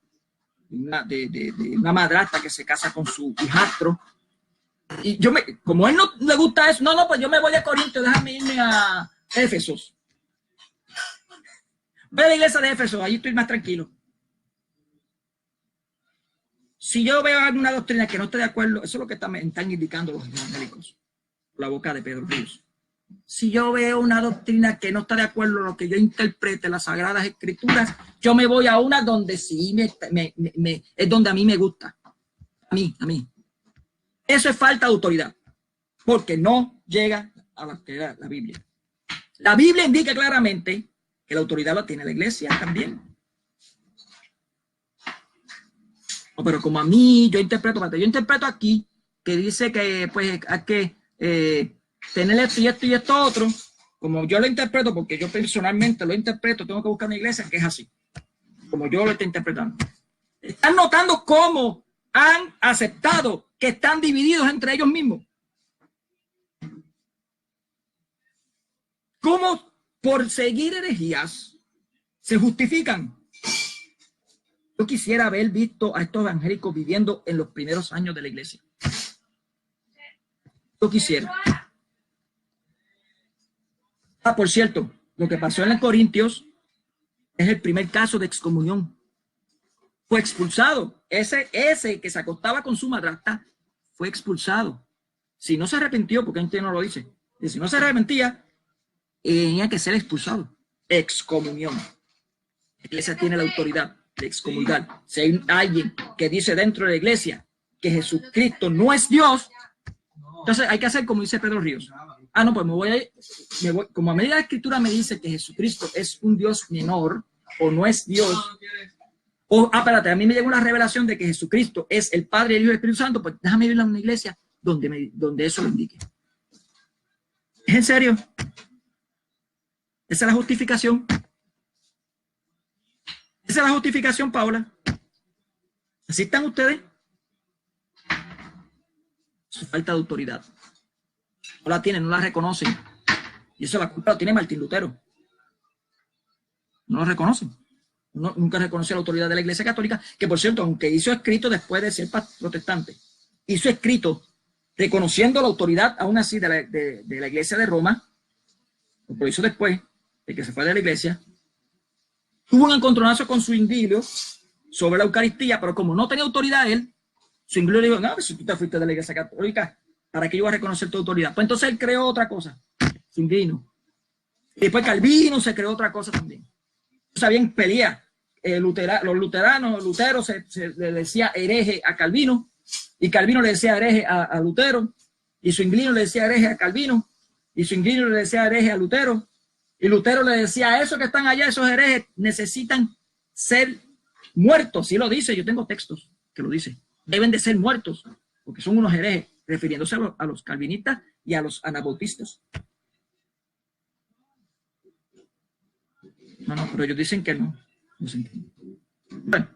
de una madrastra que se casa con su hijastro. Y como a él no le gusta eso, no, pues yo me voy a Corintios, déjame irme a Éfesos. Voy a la iglesia de Éfesos, allí estoy más tranquilo. Si yo veo alguna doctrina que no estoy de acuerdo, eso es lo que están indicando los evangélicos, por la boca de Pedro Ríos. Si yo veo una doctrina que no está de acuerdo con lo que yo interprete las Sagradas Escrituras, yo me voy a una donde sí es donde a mí me gusta. A mí. Eso es falta de autoridad, porque no llega a la Biblia. La Biblia indica claramente que la autoridad la tiene la iglesia también. No, pero como a mí, yo interpreto aquí que dice que pues hay que tener esto y esto otro, como yo lo interpreto, porque yo personalmente lo interpreto, tengo que buscar una iglesia que es así, como yo lo estoy interpretando. Están notando cómo han aceptado que están divididos entre ellos mismos. Cómo por seguir herejías se justifican. Yo quisiera haber visto a estos evangélicos viviendo en los primeros años de la iglesia. Yo quisiera. Por cierto, lo que pasó en Corintios es el primer caso de excomunión. Fue expulsado. Ese que se acostaba con su madrastra fue expulsado. Si no se arrepintió, porque antes no lo dice, y si no se arrepentía, tenía que ser expulsado. Excomunión. La iglesia tiene la autoridad de excomulgar. Si hay alguien que dice dentro de la iglesia que Jesucristo no es Dios, entonces hay que hacer como dice Pedro Ríos. No, pues me voy, como a medida de la escritura me dice que Jesucristo es un Dios menor o no es Dios. Espérate, a mí me llegó una revelación de que Jesucristo es el Padre, el Hijo y el Espíritu Santo, pues déjame ir a una iglesia donde eso lo indique. ¿Es en serio? Esa es la justificación. Esa es la justificación, Paula. ¿Así están ustedes? Su falta de autoridad. No la tienen, no la reconocen. Y eso la culpa la tiene Martín Lutero. No lo reconocen. Nunca reconoció la autoridad de la Iglesia Católica, que por cierto, aunque hizo escrito después de ser protestante, hizo escrito reconociendo la autoridad aún así de la Iglesia de Roma, lo hizo después de que se fue de la Iglesia. Tuvo un encontronazo con Zwinglio sobre la Eucaristía, pero como no tenía autoridad él, Zwinglio le dijo, no, si tú te fuiste de la Iglesia Católica, ¿para qué yo voy a reconocer tu autoridad? Pues entonces él creó otra cosa, Zwinglio. Y después Calvino se creó otra cosa también. Sabían pelea. Los luteranos, Lutero le decía hereje a Calvino, y Calvino le decía hereje a Lutero, y Zwinglio le decía hereje a Calvino, y Zwinglio le decía hereje a Lutero, y Lutero le decía a esos que están allá, esos herejes necesitan ser muertos. Sí lo dice, yo tengo textos que lo dice. Deben de ser muertos, porque son unos herejes, refiriéndose a los calvinistas y a los anabautistas. No, pero ellos dicen que no. Bueno,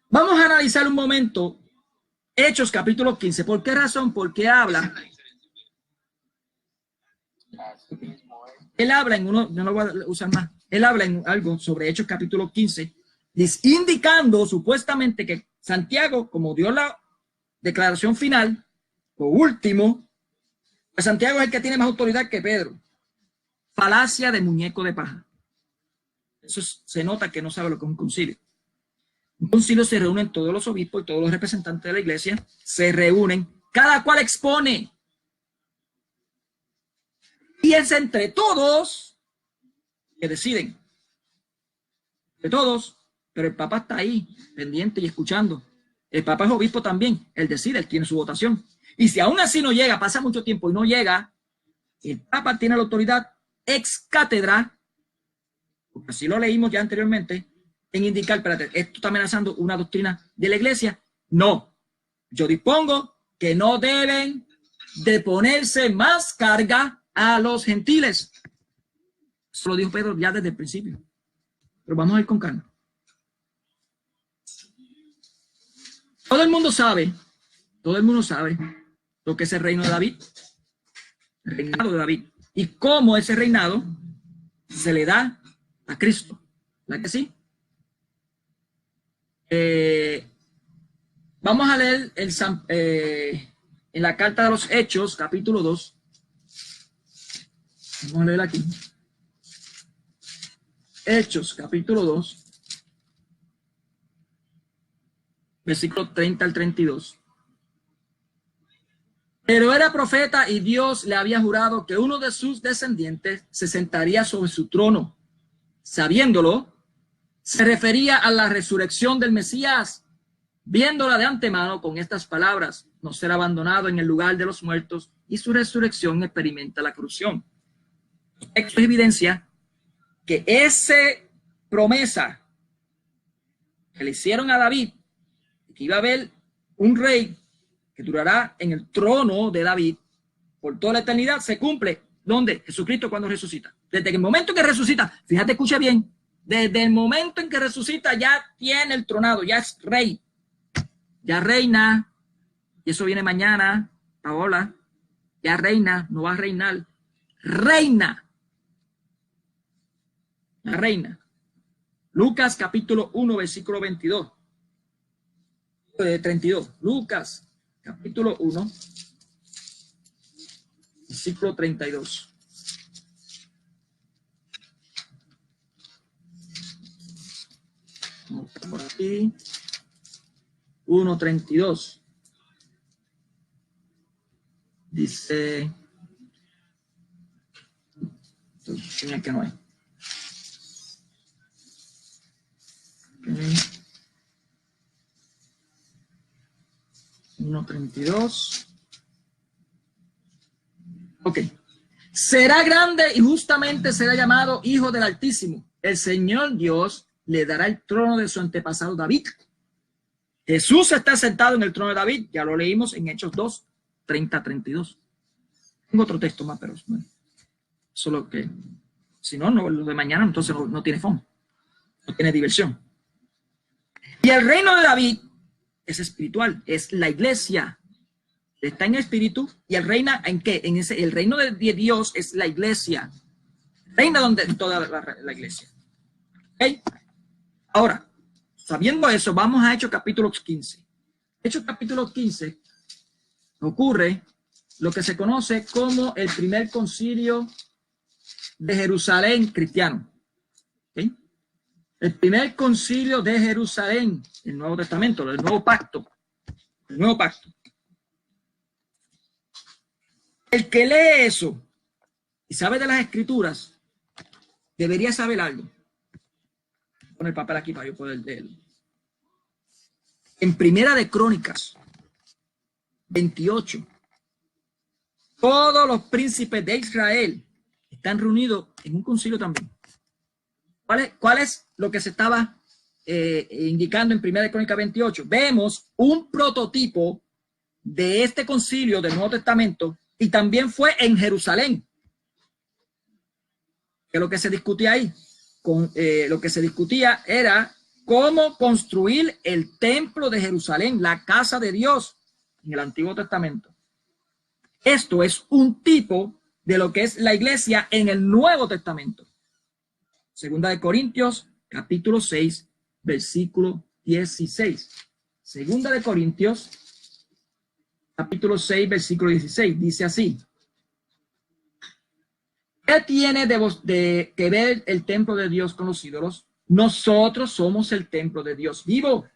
vamos a analizar un momento Hechos capítulo 15. ¿Por qué razón? Porque habla. Él habla en uno, no lo voy a usar más. Él habla en algo sobre Hechos capítulo 15, indicando supuestamente que Santiago, como dio la declaración final, por último, pues Santiago es el que tiene más autoridad que Pedro. Falacia de muñeco de paja. Eso se nota que no sabe lo que es un concilio. Un concilio se reúnen todos los obispos y todos los representantes de la iglesia, se reúnen, cada cual expone. Y es entre todos que deciden. De todos, pero el Papa está ahí, pendiente y escuchando. El Papa es obispo también, él decide, él tiene su votación. Y si aún así no llega, pasa mucho tiempo y no llega, el Papa tiene la autoridad ex cátedra, porque así lo leímos ya anteriormente, en indicar, espérate, esto está amenazando una doctrina de la iglesia. No, yo dispongo que no deben de ponerse más carga a los gentiles. Eso lo dijo Pedro ya desde el principio. Pero vamos a ir con calma. Todo el mundo sabe lo que es el reino de David, el reinado de David, y cómo ese reinado se le da a Cristo. ¿Verdad que sí? Vamos a leer en la carta de los Hechos, capítulo 2. Vamos a leer aquí. Hechos, capítulo 2, versículo 30 al 32. Pero era profeta y Dios le había jurado que uno de sus descendientes se sentaría sobre su trono. Sabiéndolo, se refería a la resurrección del Mesías, viéndola de antemano con estas palabras: no será abandonado en el lugar de los muertos, y su resurrección experimenta la corrupción. Esto es evidencia que esa promesa que le hicieron a David, que iba a haber un rey que durará en el trono de David por toda la eternidad, se cumple. ¿Dónde? Jesucristo cuando resucita. Desde el momento que resucita, fíjate, escucha bien, desde el momento en que resucita ya tiene el tronado, ya es rey, ya reina, y eso viene mañana, Paola, ya reina, no va a reinar, reina, la reina. Lucas capítulo 1, versículo 22. 32. Lucas capítulo 1, versículo 32. Por aquí. 1:32. Dice, que no hay. Okay. 1:32. Ok. Será grande y justamente será llamado Hijo del Altísimo. El Señor Dios le dará el trono de su antepasado David. Jesús está sentado en el trono de David. Ya lo leímos en Hechos 2, 30-32. Tengo otro texto más, pero bueno, solo que si no, lo de mañana entonces no tiene fondo, no tiene diversión. Y el reino de David es espiritual, es la iglesia. Está en espíritu y el reina en qué? El reino de Dios es la iglesia. Reina donde toda la iglesia. ¿Okay? Ahora, sabiendo eso, vamos a Hechos capítulo 15. Hechos capítulo 15 ocurre lo que se conoce como el primer concilio de Jerusalén cristiano. ¿Okay? El primer concilio de Jerusalén, el Nuevo Testamento, el Nuevo Pacto. El Nuevo Pacto. El que lee eso y sabe de las Escrituras debería saber algo. Voy a poner el papel aquí para yo poder leerlo. En Primera de Crónicas 28, todos los príncipes de Israel están reunidos en un concilio también. ¿Cuál es lo que se estaba indicando en Primera de Crónicas 28? Vemos un prototipo de este concilio del Nuevo Testamento y también fue en Jerusalén. Que lo que se discutía ahí, lo que se discutía era cómo construir el templo de Jerusalén, la casa de Dios en el Antiguo Testamento. Esto es un tipo de lo que es la iglesia en el Nuevo Testamento. Segunda de Corintios, capítulo 6, versículo 16. Segunda de Corintios, capítulo 6, versículo 16. Dice así: ¿qué tiene que ver el templo de Dios con los ídolos? Nosotros somos el templo de Dios vivo.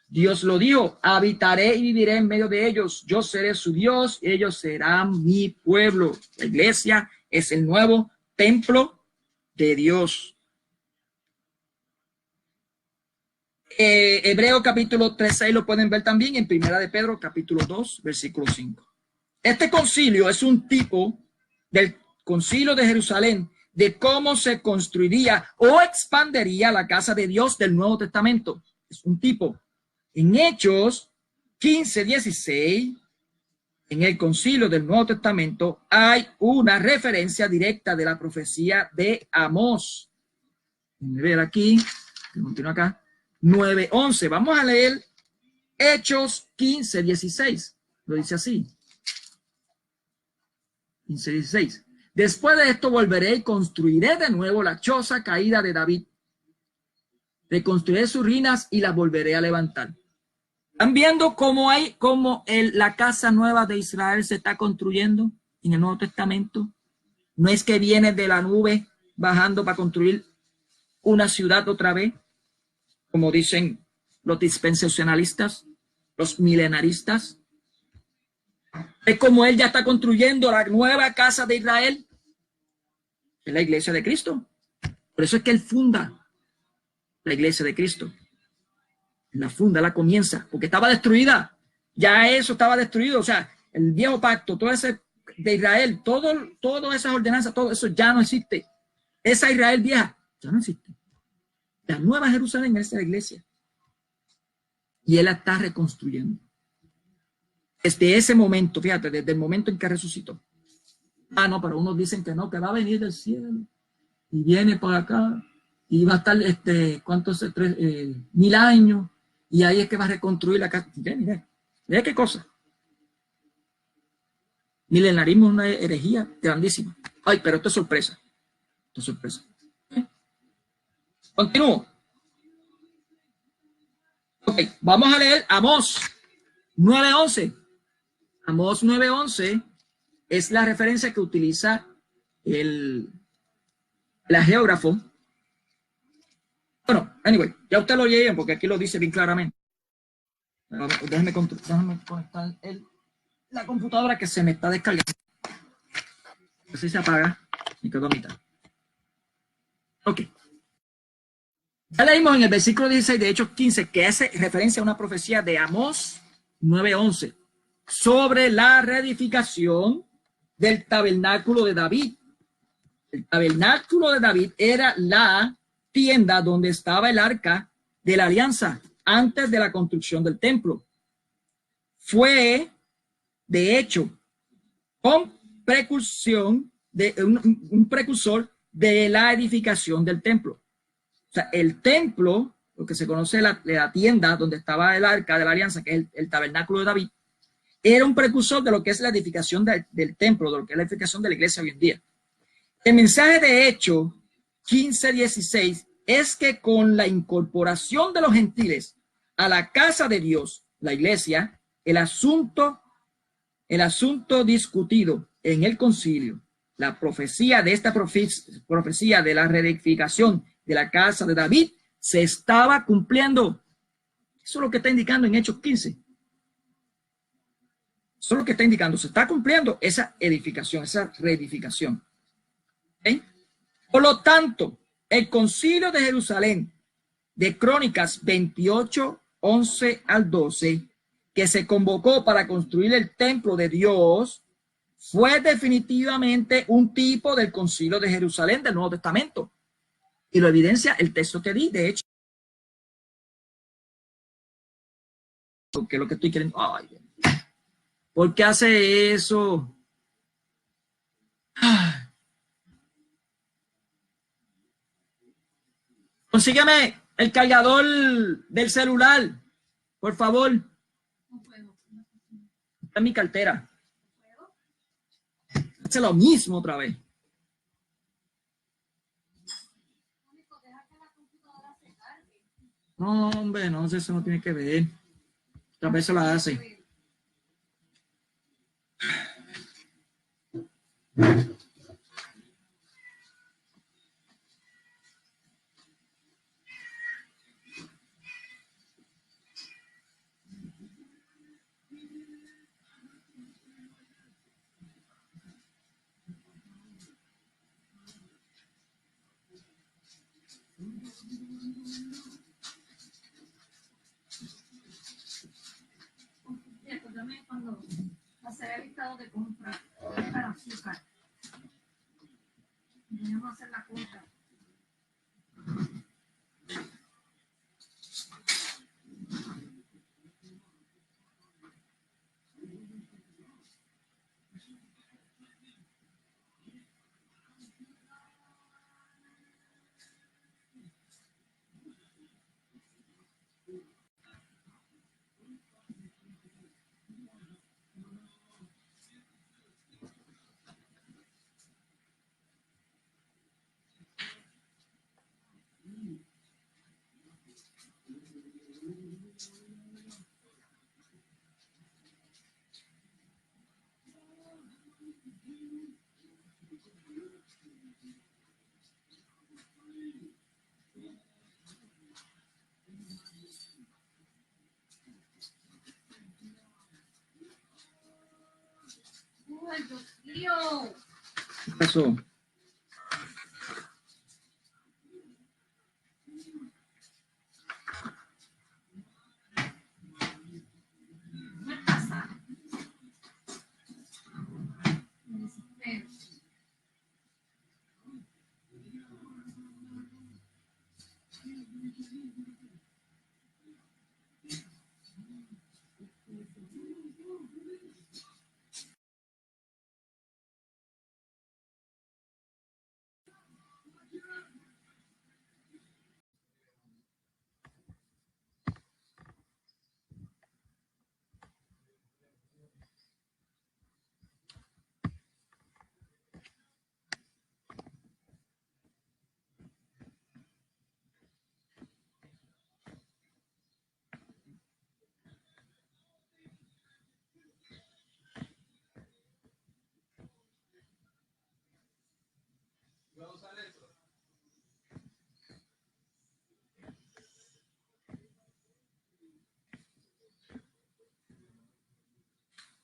Dios lo dijo, habitaré y viviré en medio de ellos. Yo seré su Dios, ellos serán mi pueblo. La iglesia es el nuevo templo de Dios. Hebreo capítulo 3:6 lo pueden ver también en Primera de Pedro capítulo 2 versículo 5. Este concilio es un tipo del concilio de Jerusalén, de cómo se construiría o expandería la casa de Dios del Nuevo Testamento. Es un tipo. En Hechos 15:16, en el concilio del Nuevo Testamento, hay una referencia directa de la profecía de Amós. Déjenme ver aquí, continúa acá. 9:11. Vamos a leer Hechos 15:16. Lo dice así. 15:16. Después de esto volveré y construiré de nuevo la choza caída de David. Reconstruiré sus ruinas y las volveré a levantar. ¿Están viendo cómo la casa nueva de Israel se está construyendo en el Nuevo Testamento? No es que viene de la nube bajando para construir una ciudad otra vez, como dicen los dispensacionalistas, los milenaristas. Es como él ya está construyendo la nueva casa de Israel, es la iglesia de Cristo. Por eso es que él funda la iglesia de Cristo. La funda, la comienza, porque estaba destruida. Ya eso estaba destruido. O sea, el viejo pacto, todo ese de Israel, todas esas ordenanzas, todo eso ya no existe. Esa Israel vieja ya no existe. La nueva Jerusalén es la iglesia. Y él la está reconstruyendo. Desde ese momento, fíjate, desde el momento en que resucitó. Ah, no, pero unos dicen que no, que va a venir del cielo y viene por acá y va a estar, ¿cuántos? 1000 años. Y ahí es que va a reconstruir la casa. Mira qué cosa. Milenarismo es una herejía grandísima. Ay, pero esto es sorpresa. Esto es sorpresa. Continúo. Ok, vamos a leer Amós 9:11. Amós 9:11 es la referencia que utiliza el geógrafo. Bueno, anyway, ya usted lo leyeron porque aquí lo dice bien claramente. Déjame conectar la computadora que se me está descargando. Así se apaga. Me quedo a mitad. Ok. Ya leímos en el versículo 16 de Hechos 15 que hace referencia a una profecía de Amós 9:11 sobre la reedificación del tabernáculo de David. El tabernáculo de David era la tienda donde estaba el arca de la alianza antes de la construcción del templo. Fue, de hecho, un precursor de la edificación del templo. O sea, el templo, lo que se conoce la tienda donde estaba el arca de la alianza, que es el tabernáculo de David, era un precursor de lo que es la edificación del templo, de lo que es la edificación de la iglesia hoy en día. El mensaje de Hechos 15:16 es que con la incorporación de los gentiles a la casa de Dios, la iglesia, el asunto discutido en el concilio, la profecía de esta profecía de la reedificación de la casa de David se estaba cumpliendo. Eso es lo que está indicando en Hechos 15. Eso es lo que está indicando. Se está cumpliendo esa edificación, esa reedificación. ¿Okay? Por lo tanto, el concilio de Jerusalén de Crónicas 28:11-12, que se convocó para construir el templo de Dios, fue definitivamente un tipo del concilio de Jerusalén del Nuevo Testamento. Y lo evidencia el texto que di, de hecho. Porque lo que estoy queriendo. Ay, ¿por qué hace eso? Consígueme el cargador del celular, por favor. No puedo. Está en mi cartera. Hace lo mismo otra vez. No, hombre, no, eso no tiene que ver. Esta vez se la hace. mercado de compra para azúcar. Vamos a hacer la compra. ¡Ay, Dios mío! ¿Qué pasó? ¿Qué pasa? Me desespero.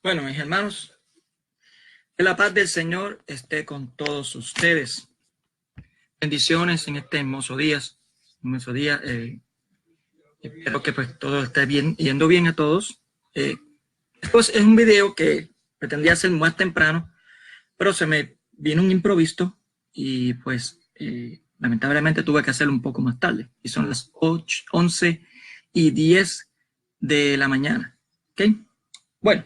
Bueno, mis hermanos, que la paz del Señor esté con todos ustedes. Bendiciones en este hermoso día. Espero que pues todo esté bien, yendo bien a todos. Esto es un video que pretendía hacer más temprano, pero se me vino un improviso y pues lamentablemente tuve que hacerlo un poco más tarde. Y son las 11:10 de la mañana. ¿Ok? Bueno,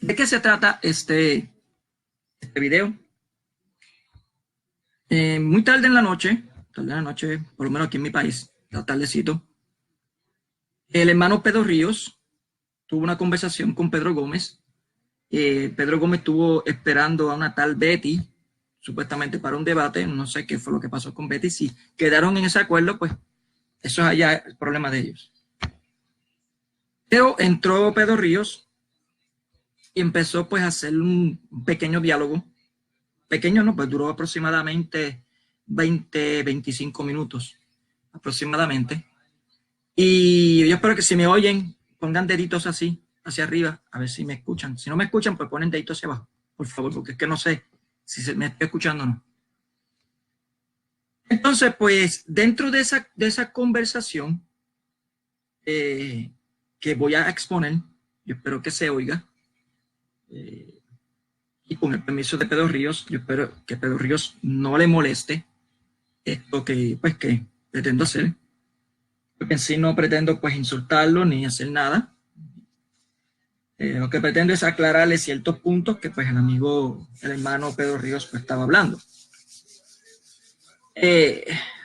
¿de qué se trata este video? Muy tarde en la noche, por lo menos aquí en mi país, tardecito, el hermano Pedro Ríos tuvo una conversación con Pedro Gómez. Pedro Gómez estuvo esperando a una tal Betty, supuestamente para un debate. No sé qué fue lo que pasó con Betty. Si quedaron en ese acuerdo, pues eso es allá el problema de ellos. Pero entró Pedro Ríos y empezó pues a hacer un pequeño diálogo. Pequeño no, pues duró aproximadamente 25 minutos aproximadamente. Y yo espero que si me oyen, pongan deditos así, hacia arriba, a ver si me escuchan. Si no me escuchan, pues ponen deditos hacia abajo, por favor, porque es que no sé si se me está escuchando o no. Entonces, pues, dentro de esa conversación que voy a exponer, yo espero que se oiga, y con el permiso de Pedro Ríos, yo espero que Pedro Ríos no le moleste esto que pretendo hacer, porque en sí no pretendo pues insultarlo ni hacer nada. Lo que pretendo es aclararle ciertos puntos que pues el hermano Pedro Ríos pues estaba hablando.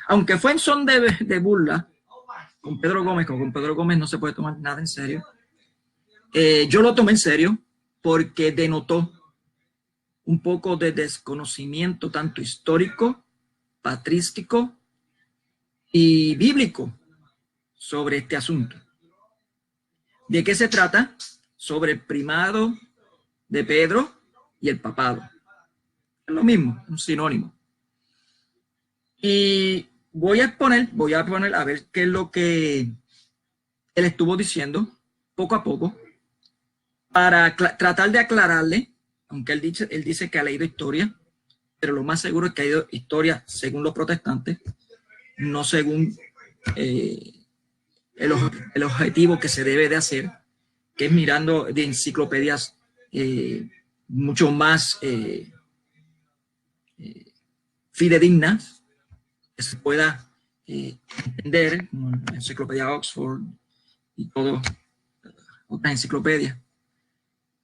Aunque fue en son de burla con Pedro Gómez, con Pedro Gómez no se puede tomar nada en serio. Yo lo tomé en serio porque denotó un poco de desconocimiento tanto histórico, patrístico y bíblico sobre este asunto. ¿De qué se trata? Sobre el primado de Pedro y el papado. Es lo mismo, un sinónimo. Y voy a poner a ver qué es lo que él estuvo diciendo poco a poco para tratar de aclararle, aunque él dice que ha leído historia, pero lo más seguro es que ha leído historia según los protestantes, no según el objetivo que se debe de hacer, que es mirando de enciclopedias mucho más fidedignas, que se pueda entender, como la enciclopedia Oxford y todo, otras enciclopedias.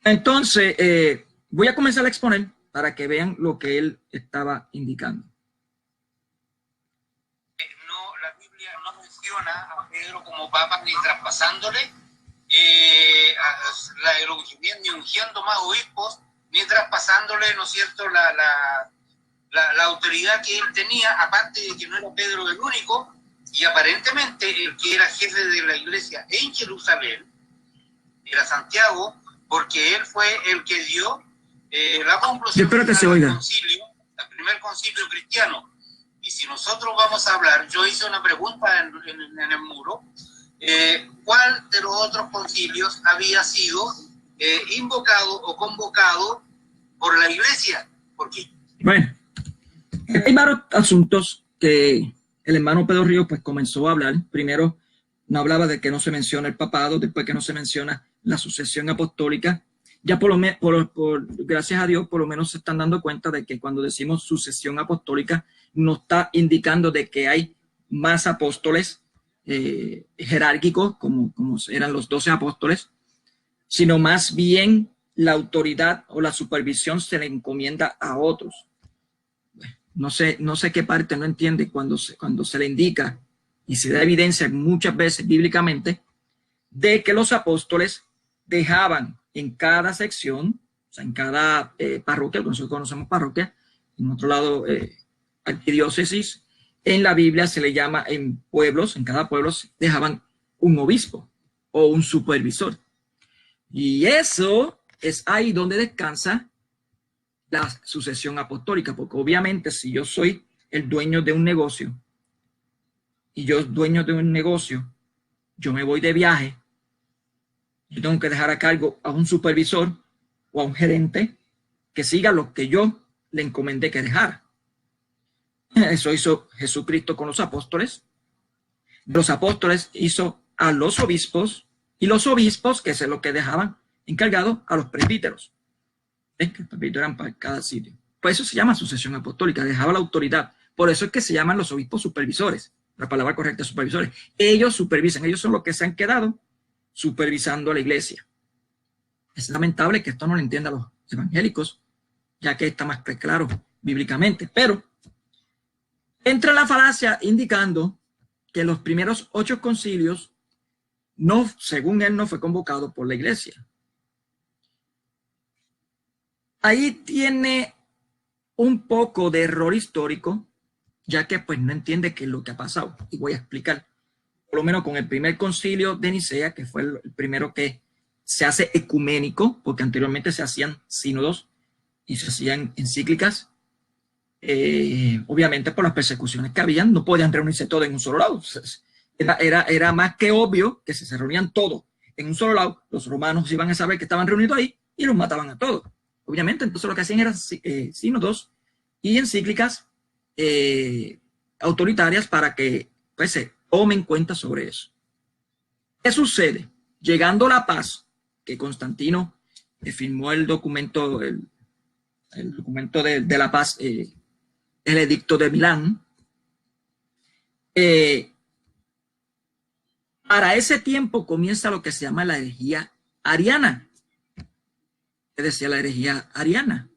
Entonces, voy a comenzar a exponer para que vean lo que él estaba indicando. No, la Biblia no menciona a Pedro como papa ni traspasándole el ungimiento, ni ungiendo más obispos, ni traspasándole, ¿no es cierto?, la autoridad que él tenía, aparte de que no era Pedro el único, y aparentemente el que era jefe de la iglesia en Jerusalén era Santiago, porque él fue el que dio la conclusión del concilio, el primer concilio cristiano. Y si nosotros vamos a hablar, yo hice una pregunta en el muro, ¿cuál de los otros concilios había sido invocado o convocado por la iglesia? Porque bueno, hay varios asuntos que el hermano Pedro Ríos pues comenzó a hablar. Primero, no hablaba de que no se menciona el papado, después que no se menciona la sucesión apostólica. Ya por gracias a Dios, por lo menos se están dando cuenta de que cuando decimos sucesión apostólica, no está indicando de que hay más apóstoles jerárquicos, como eran los 12 apóstoles, sino más bien la autoridad o la supervisión se le encomienda a otros. No sé qué parte no entiende cuando se le indica y se da evidencia muchas veces bíblicamente de que los apóstoles dejaban en cada sección, o sea, en cada parroquia, nosotros conocemos parroquia, en otro lado arquidiócesis, en la Biblia se le llama en pueblos, en cada pueblo dejaban un obispo o un supervisor. Y eso es ahí donde descansa la sucesión apostólica, porque obviamente si yo soy el dueño de un negocio y yo dueño de un negocio, yo me voy de viaje, yo tengo que dejar a cargo a un supervisor o a un gerente que siga lo que yo le encomendé que dejara. Eso hizo Jesucristo con los apóstoles. Los apóstoles hizo a los obispos y los obispos, que es lo que dejaban encargado a los presbíteros. Que los presbíteros eran para cada sitio. Por eso se llama sucesión apostólica, dejaba la autoridad. Por eso es que se llaman los obispos supervisores. La palabra correcta es supervisores. Ellos supervisan, ellos son los que se han quedado supervisando a la iglesia. Es lamentable que esto no lo entiendan los evangélicos, ya que está más claro bíblicamente, pero entra la falacia indicando que los primeros 8 concilios, no, según él, no fue convocado por la iglesia. Ahí tiene un poco de error histórico, ya que pues no entiende qué es lo que ha pasado, y voy a explicar. Por lo menos con el primer concilio de Nicea, que fue el primero que se hace ecuménico, porque anteriormente se hacían sínodos y se hacían encíclicas, obviamente por las persecuciones que habían, no podían reunirse todos en un solo lado. Era más que obvio que si se reunían todos en un solo lado, los romanos iban a saber que estaban reunidos ahí y los mataban a todos. Obviamente, entonces lo que hacían eran sínodos y encíclicas autoritarias para que pues, se tome en cuenta sobre eso. ¿Qué sucede? Llegando la paz, que Constantino firmó el documento, el documento de la paz, el edicto de Milán, para ese tiempo comienza lo que se llama la herejía ariana. ¿Qué decía la herejía ariana?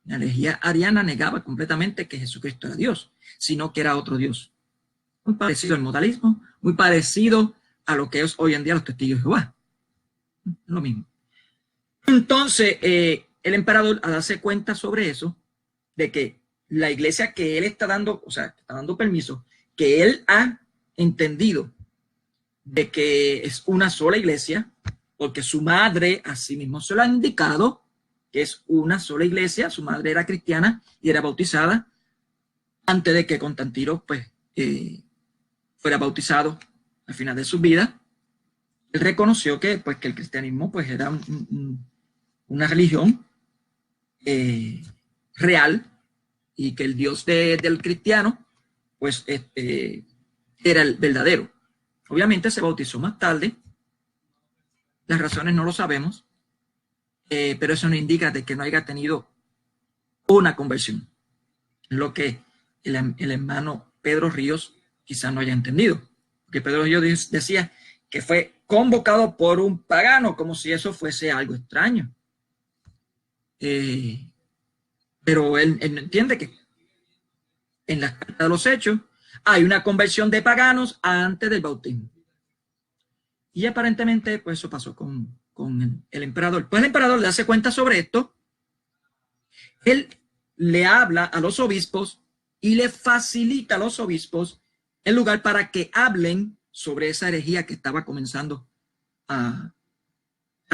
La herejía ariana negaba completamente que Jesucristo era Dios, sino que era otro Dios. Muy parecido al modalismo, muy parecido a lo que es hoy en día los testigos de Jehová. Lo mismo. Entonces, el emperador, al darse cuenta sobre eso, de que la iglesia que él está dando, o sea, está dando permiso, que él ha entendido de que es una sola iglesia, porque su madre así mismo se lo ha indicado, que es una sola iglesia, su madre era cristiana y era bautizada antes de que Constantino pues, fuera bautizado al final de su vida. Él reconoció que, pues, que el cristianismo pues, era una religión real y que el Dios del cristiano pues, era el verdadero. Obviamente se bautizó más tarde, las razones no lo sabemos. pero eso no indica de que no haya tenido una conversión. Lo que el hermano Pedro Ríos quizás no haya entendido. Porque Pedro Ríos decía que fue convocado por un pagano, como si eso fuese algo extraño. Pero él no entiende que en la carta de los Hechos hay una conversión de paganos antes del bautismo. Y aparentemente, pues eso pasó con el emperador. Pues el emperador le hace cuenta sobre esto. Él le habla a los obispos y le facilita a los obispos el lugar para que hablen sobre esa herejía que estaba comenzando a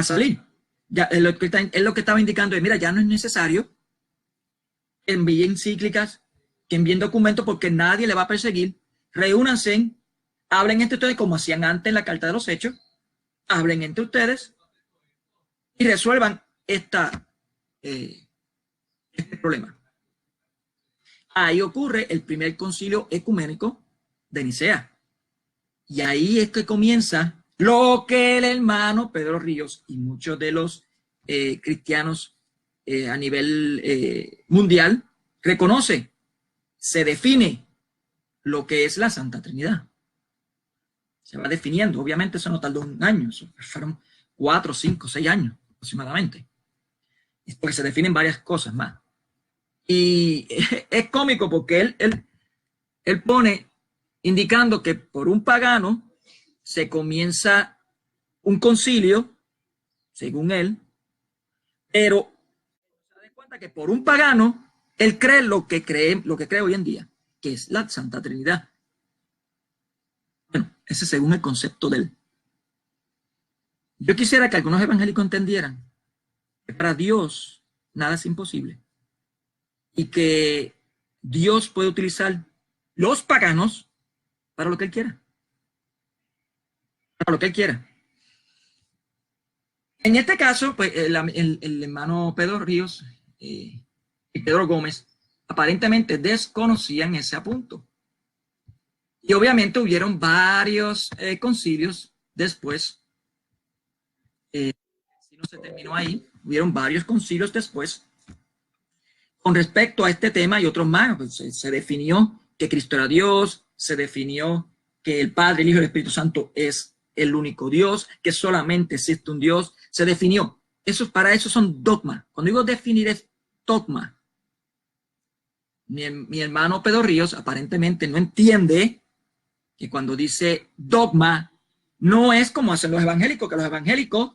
salir. Ya, él lo que estaba indicando es, mira, ya no es necesario que envíen encíclicas, que envíen documentos, porque nadie le va a perseguir. Reúnanse, hablen entre ustedes como hacían antes en la carta de los Hechos, hablen entre ustedes y resuelvan este problema. Ahí ocurre el primer concilio ecuménico de Nicea. Y ahí es que comienza lo que el hermano Pedro Ríos y muchos de los cristianos a nivel mundial reconoce. Se define lo que es la Santa Trinidad. Se va definiendo. Obviamente eso no tardó un año. Eso fueron 4, 5, 6 años aproximadamente. Es porque se definen varias cosas más. Y es cómico porque él pone indicando que por un pagano se comienza un concilio, según él, pero se da cuenta que por un pagano él cree lo que cree hoy en día, que es la Santa Trinidad. Bueno, ese según el concepto de él. Yo quisiera que algunos evangélicos entendieran que para Dios nada es imposible y que Dios puede utilizar los paganos para lo que él quiera. Para lo que él quiera. En este caso, pues el hermano Pedro Ríos y Pedro Gómez aparentemente desconocían ese apunto. Y obviamente hubieron varios concilios después. Si no se terminó ahí, hubieron varios concilios después con respecto a este tema y otros más. Pues, se definió que Cristo era Dios, se definió que el Padre, el Hijo y el Espíritu Santo es el único Dios, que solamente existe un Dios. Se definió. Para eso son dogmas. Cuando digo definir es dogma. Mi hermano Pedro Ríos aparentemente no entiende que cuando dice dogma no es como hacen los evangélicos, que los evangélicos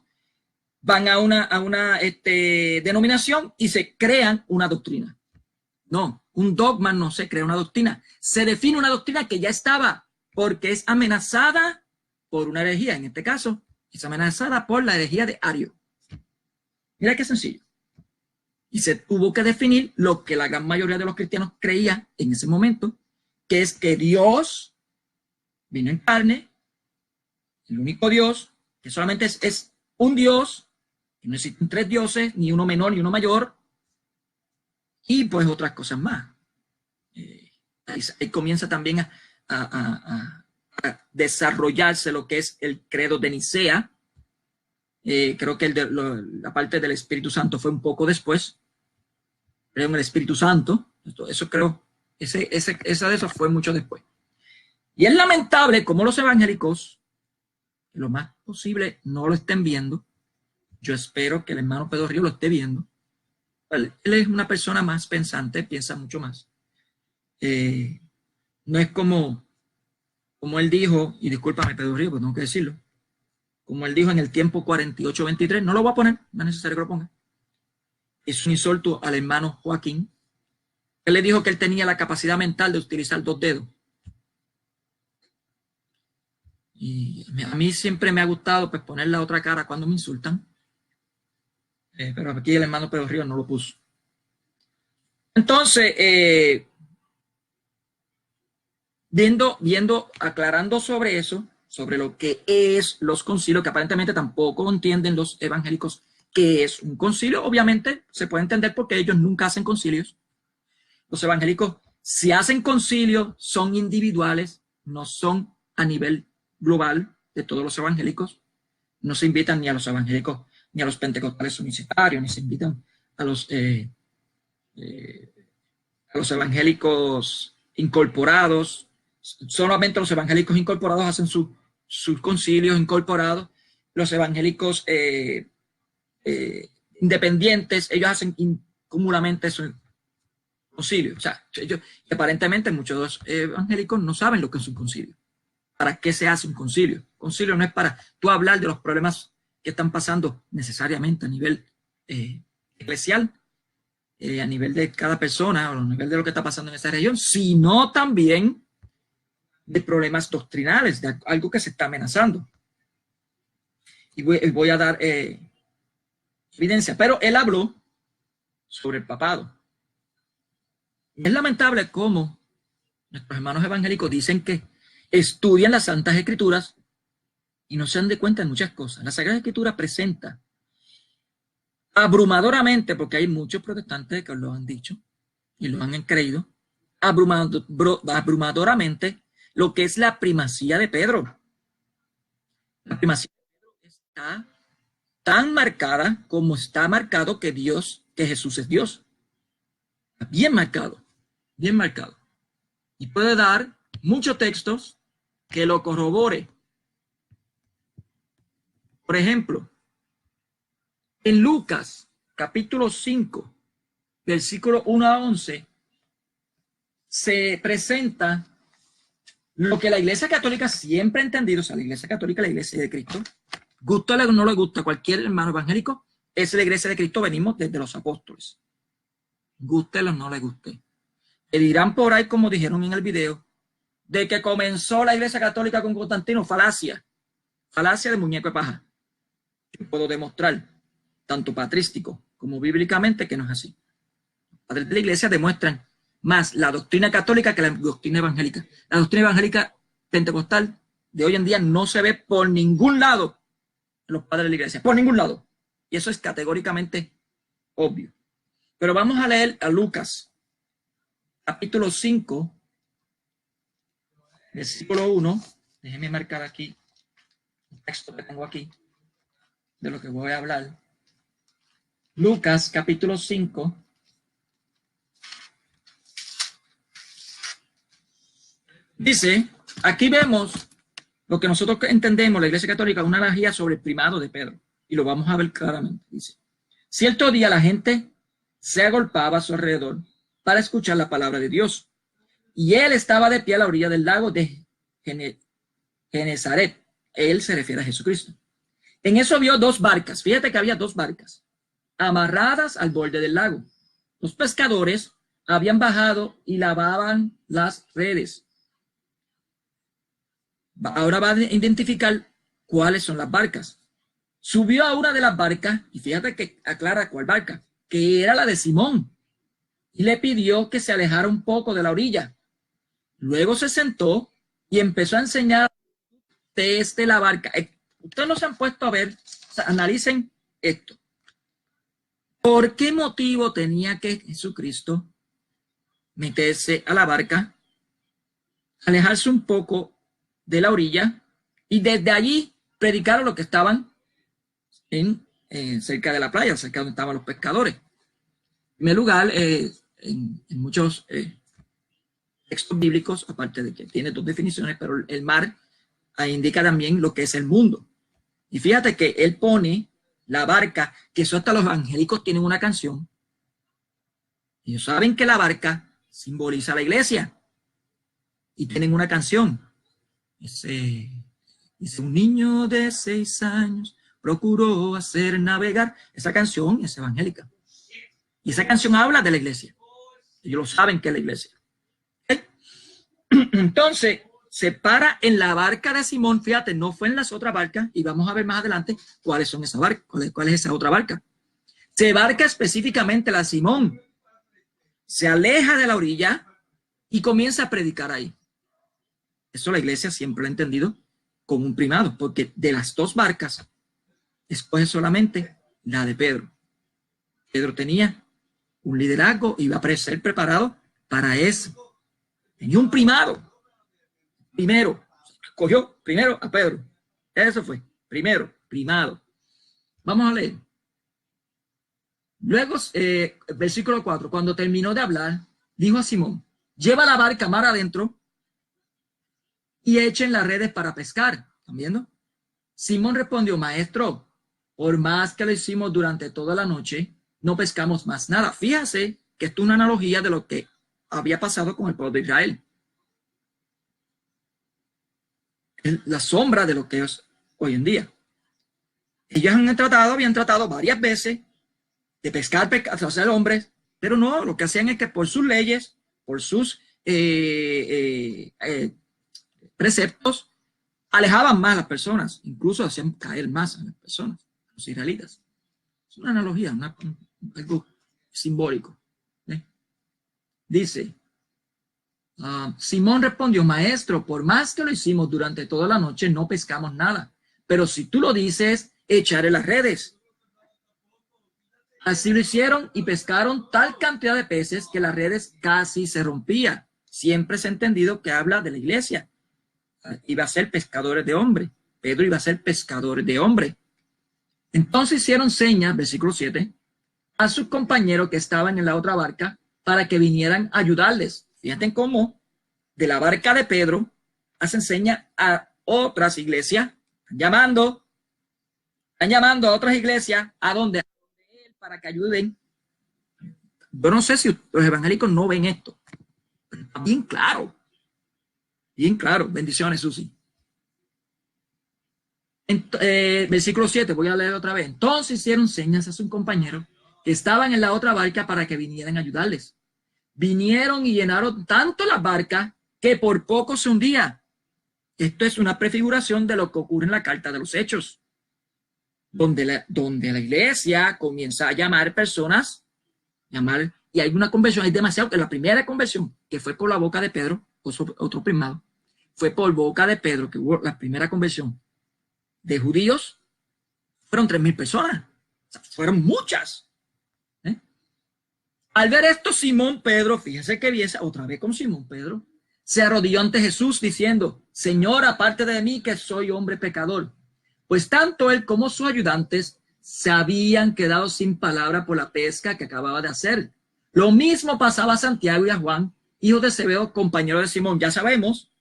van a una denominación y se crean una doctrina. No, un dogma no se crea una doctrina. Se define una doctrina que ya estaba porque es amenazada por una herejía. En este caso, es amenazada por la herejía de Ario. Mira qué sencillo. Y se tuvo que definir lo que la gran mayoría de los cristianos creían en ese momento, que es que Dios vino en carne, el único Dios, que solamente es un Dios, que no existen 3 dioses, ni uno menor ni uno mayor, y pues otras cosas más. Ahí comienza también a desarrollarse lo que es el credo de Nicea. Creo que la parte del Espíritu Santo fue un poco después. Creo en el Espíritu Santo. Eso creo, esa de esos fue mucho después. Y es lamentable como los evangélicos, lo más posible, no lo estén viendo. Yo espero que el hermano Pedro Ríos lo esté viendo. Él es una persona más pensante, piensa mucho más. No es como él dijo, y discúlpame Pedro Ríos, pues tengo que decirlo, como él dijo en el tiempo 48-23, no lo voy a poner, no es necesario que lo ponga. Es un insulto al hermano Joaquín. Él le dijo que él tenía la capacidad mental de utilizar 2 dedos. Y a mí siempre me ha gustado pues poner la otra cara cuando me insultan. Pero aquí el hermano Pedro Ríos no lo puso. Entonces, aclarando sobre eso, sobre lo que es los concilios, que aparentemente tampoco entienden los evangélicos qué es un concilio. Obviamente se puede entender porque ellos nunca hacen concilios. Los evangélicos, si hacen concilios, son individuales, no son a nivel global de todos los evangélicos. No se invitan ni a los evangélicos ni a los pentecostales unicitarios, ni se invitan a los evangélicos incorporados. Solamente los evangélicos incorporados hacen sus concilios incorporados. Los evangélicos independientes, ellos hacen comúnmente su concilio. O sea, ellos, aparentemente muchos evangélicos no saben lo que es un concilio. ¿Para qué se hace un concilio? Concilio no es para tú hablar de los problemas que están pasando necesariamente a nivel eclesial, a nivel de cada persona o a nivel de lo que está pasando en esa región, sino también de problemas doctrinales, de algo que se está amenazando. Y voy a dar evidencia. Pero él habló sobre el papado. Y es lamentable cómo nuestros hermanos evangélicos dicen que estudian las Santas Escrituras y no se dan de cuenta de muchas cosas. La Sagrada Escritura presenta abrumadoramente, porque hay muchos protestantes que lo han dicho y lo han creído, abrumadoramente lo que es la primacía de Pedro. La primacía de Pedro está tan marcada como está marcado que Jesús es Dios. Bien marcado, bien marcado. Y puede dar muchos textos que lo corrobore. Por ejemplo, en Lucas, capítulo 5, versículo 1 a 11, se presenta lo que la Iglesia Católica siempre ha entendido, o sea, la Iglesia Católica, la Iglesia de Cristo, gusta o no le gusta a cualquier hermano evangélico, es la Iglesia de Cristo, venimos desde los apóstoles. Gústele o no le guste. Le dirán por ahí, como dijeron en el video, de que comenzó la Iglesia Católica con Constantino, falacia de muñeco de paja. Yo puedo demostrar, tanto patrístico como bíblicamente, que no es así. Los padres de la Iglesia demuestran más la doctrina católica que la doctrina evangélica. La doctrina evangélica pentecostal de hoy en día no se ve por ningún lado en los padres de la Iglesia, por ningún lado. Y eso es categóricamente obvio. Pero vamos a leer a Lucas, capítulo 5, versículo 1. Déjenme marcar aquí el texto que tengo aquí de lo que voy a hablar. Lucas, capítulo 5. Dice, aquí vemos lo que nosotros entendemos, la Iglesia Católica, una analogía sobre el primado de Pedro. Y lo vamos a ver claramente. Dice, cierto día la gente se agolpaba a su alrededor para escuchar la palabra de Dios. Y él estaba de pie a la orilla del lago de Genezaret. Él se refiere a Jesucristo. En eso vio dos barcas. Fíjate que había dos barcas amarradas al borde del lago. Los pescadores habían bajado y lavaban las redes. Ahora va a identificar cuáles son las barcas. Subió a una de las barcas y fíjate que aclara cuál barca, que era la de Simón, y le pidió que se alejara un poco de la orilla. Luego se sentó y empezó a enseñar desde la barca. Ustedes no se han puesto a ver, o sea, analicen esto. ¿Por qué motivo tenía que Jesucristo meterse a la barca, alejarse un poco de la orilla y desde allí predicar a los que estaban cerca de la playa, cerca donde estaban los pescadores? En primer lugar, en muchos textos bíblicos, aparte de que tiene dos definiciones, pero el mar indica también lo que es el mundo. Y fíjate que él pone la barca, que eso hasta los evangélicos tienen una canción. Ellos saben que la barca simboliza la iglesia y tienen una canción. Dice, un niño de 6 años procuró hacer navegar. Esa canción es evangélica. Y esa canción habla de la iglesia. Ellos lo saben que es la iglesia. ¿Okay? Entonces, se para en la barca de Simón. Fíjate, no fue en las otras barcas. Y vamos a ver más adelante cuáles son esas barcas. ¿Cuál es esa otra barca? Se barca específicamente la Simón. Se aleja de la orilla y comienza a predicar ahí. Eso la iglesia siempre lo ha entendido como un primado, porque de las dos barcas escoge solamente la de Pedro. Pedro tenía un liderazgo, iba a ser preparado para eso. Tenía un primado. Primero, escogió primero a Pedro. Eso fue, primero, primado. Vamos a leer. Luego, versículo 4, cuando terminó de hablar, dijo a Simón, lleva la barca mar adentro y echen las redes para pescar. ¿Están viendo? Simón respondió, maestro, por más que lo hicimos durante toda la noche, no pescamos más nada. Fíjese que esto es una analogía de lo que había pasado con el pueblo de Israel. La sombra de lo que es hoy en día. Ellos habían tratado varias veces de pescar, hacer hombres, pero no, lo que hacían es que por sus leyes, por sus preceptos, alejaban más a las personas, incluso hacían caer más a las personas, a los israelitas. Es una analogía, algo simbólico. Dice, Simón respondió, maestro, por más que lo hicimos durante toda la noche, no pescamos nada. Pero si tú lo dices, echaré las redes. Así lo hicieron y pescaron tal cantidad de peces que las redes casi se rompían. Siempre se ha entendido que habla de la iglesia. Iba a ser pescadores de hombres. Pedro iba a ser pescador de hombres. Entonces hicieron señas, versículo 7, a sus compañeros que estaban en la otra barca para que vinieran a ayudarles. Fíjate cómo de la barca de Pedro hacen señas a otras iglesias. Están llamando a otras iglesias a donde él para que ayuden. Yo no sé si los evangélicos no ven esto, pero está bien claro. Bien claro. Bendiciones, Susi. Versículo 7, voy a leer otra vez. Entonces hicieron señas a sus compañeros que estaban en la otra barca para que vinieran a ayudarles. Vinieron y llenaron tanto la barca que por poco se hundía. Esto es una prefiguración de lo que ocurre en la carta de los Hechos, donde la iglesia comienza a llamar personas, y hay una conversión, hay demasiado, que la primera conversión, que fue por la boca de Pedro, otro primado, fue por boca de Pedro, que hubo la primera conversión de judíos, fueron 3,000 personas, o sea, fueron muchas. Al ver esto, Simón Pedro, fíjese que viese otra vez con Simón Pedro, se arrodilló ante Jesús diciendo, Señor, aparte de mí que soy hombre pecador. Pues tanto él como sus ayudantes se habían quedado sin palabra por la pesca que acababa de hacer. Lo mismo pasaba a Santiago y a Juan, hijos de Zebedeo, compañero de Simón. Ya sabemos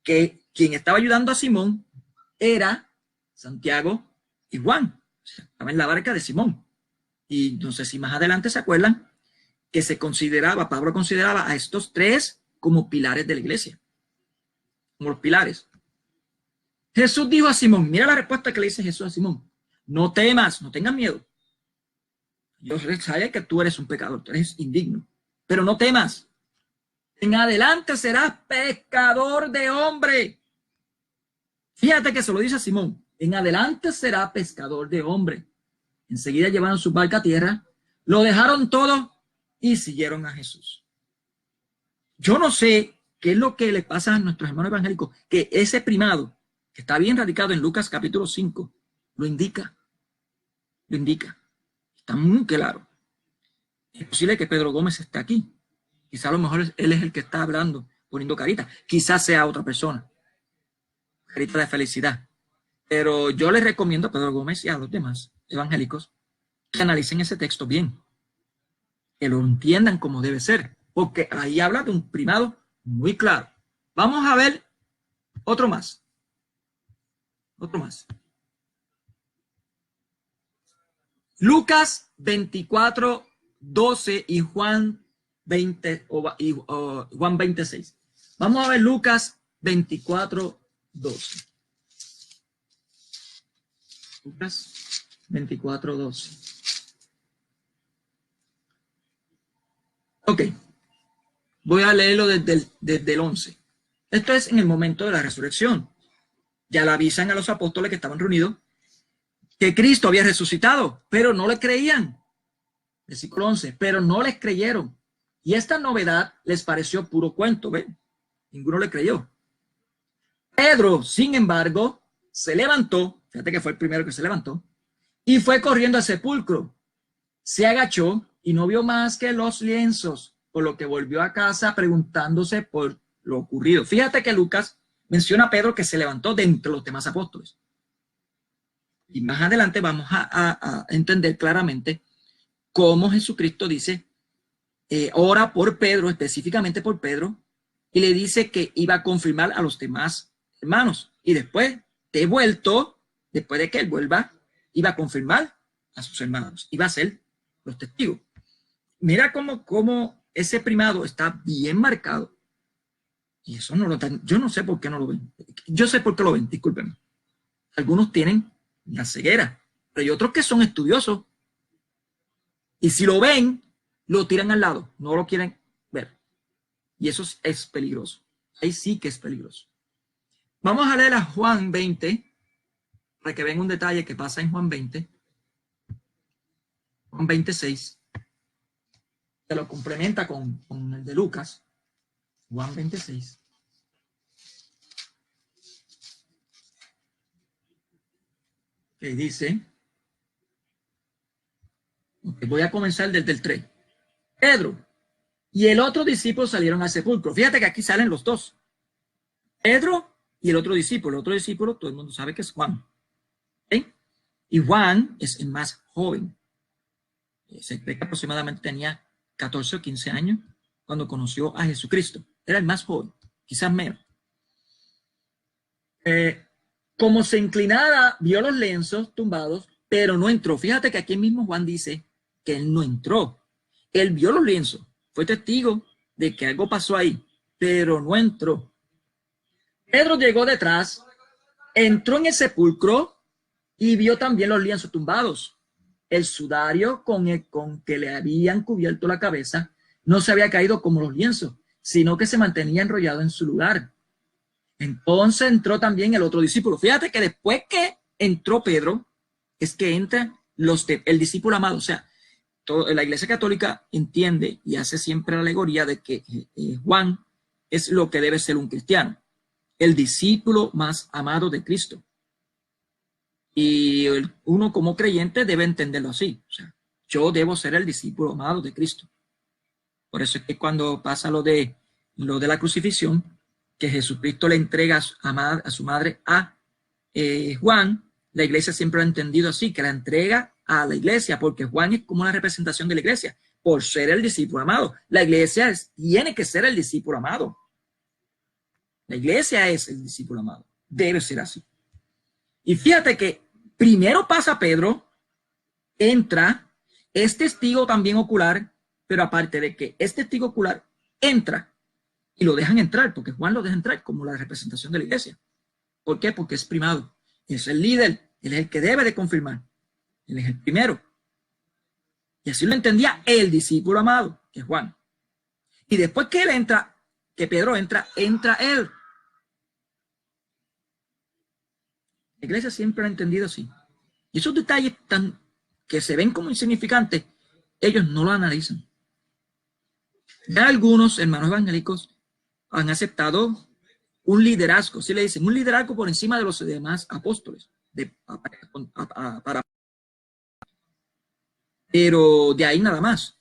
que quien estaba ayudando a Simón era Santiago y Juan. Estaba en la barca de Simón. Y no sé si más adelante se acuerdan que Pablo consideraba a estos tres como pilares de la iglesia. Como los pilares. Jesús dijo a Simón, mira la respuesta que le dice Jesús a Simón. No temas, no tengas miedo. Yo sé que tú eres un pecador, tú eres indigno. Pero no temas. En adelante serás pescador de hombre. Fíjate que se lo dice a Simón. En adelante será pescador de hombre. Enseguida llevaron su barca a tierra, lo dejaron todo y siguieron a Jesús. Yo no sé qué es lo que le pasa a nuestros hermanos evangélicos, que ese primado, que está bien radicado en Lucas capítulo 5, lo indica. Lo indica. Está muy claro. Es posible que Pedro Gómez esté aquí. Quizá a lo mejor él es el que está hablando, poniendo carita. Quizás sea otra persona. Carita de felicidad. Pero yo les recomiendo a Pedro Gómez y a los demás evangélicos que analicen ese texto bien. Que lo entiendan como debe ser. Porque ahí habla de un primado muy claro. Vamos a ver otro más. Otro más. Lucas 24, 12 y Juan 20 Juan 26. Vamos a ver Lucas 24, 12. Lucas 24, 12. Ok. Voy a leerlo desde el 11. Esto es en el momento de la resurrección. Ya le avisan a los apóstoles que estaban reunidos que Cristo había resucitado, pero no le creían. Versículo 11, pero no les creyeron. Y esta novedad les pareció puro cuento, ¿ven? Ninguno le creyó. Pedro, sin embargo, se levantó, fíjate que fue el primero que se levantó, y fue corriendo al sepulcro. Se agachó y no vio más que los lienzos, por lo que volvió a casa preguntándose por lo ocurrido. Fíjate que Lucas menciona a Pedro que se levantó de entre los demás apóstoles. Y más adelante vamos a entender claramente cómo Jesucristo dice, ora por Pedro, específicamente por Pedro, y le dice que iba a confirmar a los demás hermanos. Y después, de vuelto, después de que él vuelva, iba a confirmar a sus hermanos. Iba a ser los testigos. Mira cómo ese primado está bien marcado. Y eso no lo dan. Yo no sé por qué no lo ven. Yo sé por qué lo ven, discúlpenme. Algunos tienen la ceguera, pero hay otros que son estudiosos. Y si lo ven, lo tiran al lado. No lo quieren ver. Y eso es peligroso. Ahí sí que es peligroso. Vamos a leer a Juan 20, para que vean un detalle que pasa en Juan 20. Juan 26. Se lo complementa con el de Lucas. Juan 26. Que dice, voy a comenzar desde el 3. Pedro y el otro discípulo salieron al sepulcro. Fíjate que aquí salen los dos. Pedro y el otro discípulo. El otro discípulo, todo el mundo sabe que es Juan. ¿Sí? Y Juan es el más joven. Se cree que aproximadamente tenía 14 o 15 años cuando conoció a Jesucristo. Era el más joven, quizás menos. Como se inclinaba, vio los lienzos tumbados, pero no entró. Fíjate que aquí mismo Juan dice que él no entró. Él vio los lienzos, fue testigo de que algo pasó ahí, pero no entró. Pedro llegó detrás, entró en el sepulcro y vio también los lienzos tumbados. El sudario con que le habían cubierto la cabeza no se había caído como los lienzos, sino que se mantenía enrollado en su lugar. Entonces entró también el otro discípulo. Fíjate que después que entró Pedro, es que entra el discípulo amado. O sea, la Iglesia Católica entiende y hace siempre la alegoría de que Juan es lo que debe ser un cristiano, el discípulo más amado de Cristo. Y uno como creyente debe entenderlo así. O sea, yo debo ser el discípulo amado de Cristo. Por eso es que cuando pasa lo de la crucifixión, que Jesucristo le entrega a su madre a Juan, la iglesia siempre lo ha entendido así, que la entrega a la iglesia, porque Juan es como una representación de la iglesia, por ser el discípulo amado. La iglesia tiene que ser el discípulo amado. La iglesia es el discípulo amado. Debe ser así. Y fíjate que primero pasa Pedro, entra, es testigo también ocular, pero aparte de que es testigo ocular, entra y lo dejan entrar, porque Juan lo deja entrar como la representación de la iglesia. ¿Por qué? Porque es primado, es el líder, él es el que debe de confirmar, él es el primero. Y así lo entendía el discípulo amado, que es Juan. Y después que él entra, que Pedro entra él. La iglesia siempre lo ha entendido así. Y esos detalles que se ven como insignificantes, ellos no lo analizan. Ya algunos hermanos evangélicos han aceptado un liderazgo, si le dicen, un liderazgo por encima de los demás apóstoles, pero de ahí nada más.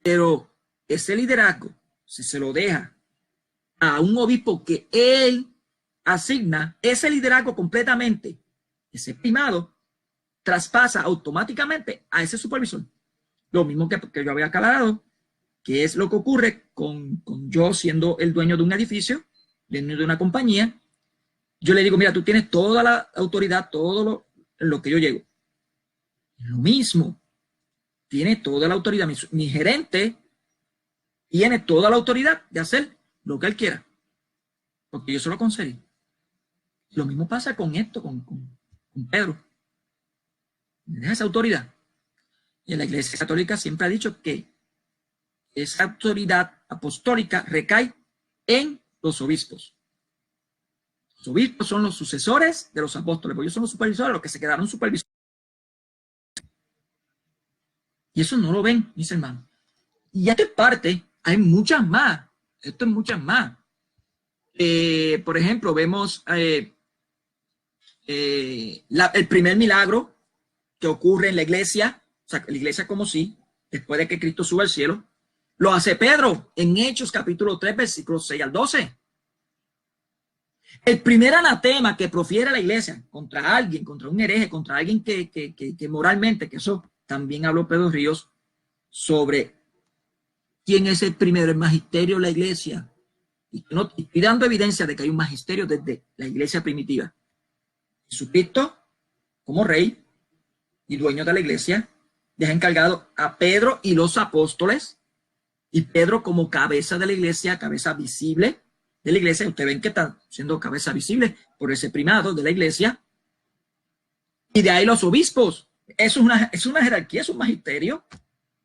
Pero ese liderazgo, si se lo deja a un obispo que él asigna, ese liderazgo completamente, ese primado, traspasa automáticamente a ese supervisor. Lo mismo que yo había aclarado, que es lo que ocurre con yo siendo el dueño de un edificio, dueño de una compañía. Yo le digo, mira, tú tienes toda la autoridad, todo lo que yo llego. Lo mismo, tiene toda la autoridad. Mi gerente tiene toda la autoridad de hacer lo que él quiera, porque yo se lo concedí. Lo mismo pasa con esto, con Pedro. Deja esa autoridad. Y la Iglesia Católica siempre ha dicho que esa autoridad apostólica recae en los obispos. Los obispos son los sucesores de los apóstoles, porque ellos son los supervisores, los que se quedaron supervisores. Y eso no lo ven, mis hermanos. Y esta parte, hay muchas más. Esto es muchas más. Por ejemplo, vemos el primer milagro que ocurre en la iglesia, o sea, la iglesia como si, después de que Cristo sube al cielo, lo hace Pedro en Hechos capítulo 3, versículos 6 al 12. El primer anatema que profiere la iglesia contra alguien, contra un hereje, contra alguien que moralmente, que eso también habló Pedro Ríos, sobre quién es el primero, el magisterio de la iglesia. Y estoy dando evidencia de que hay un magisterio desde la iglesia primitiva. Jesucristo, como rey y dueño de la iglesia, deja encargado a Pedro y los apóstoles, y Pedro como cabeza de la iglesia, cabeza visible de la iglesia. Ustedes ven que está siendo cabeza visible por ese primado de la iglesia. Y de ahí los obispos. Eso es una jerarquía, es un magisterio.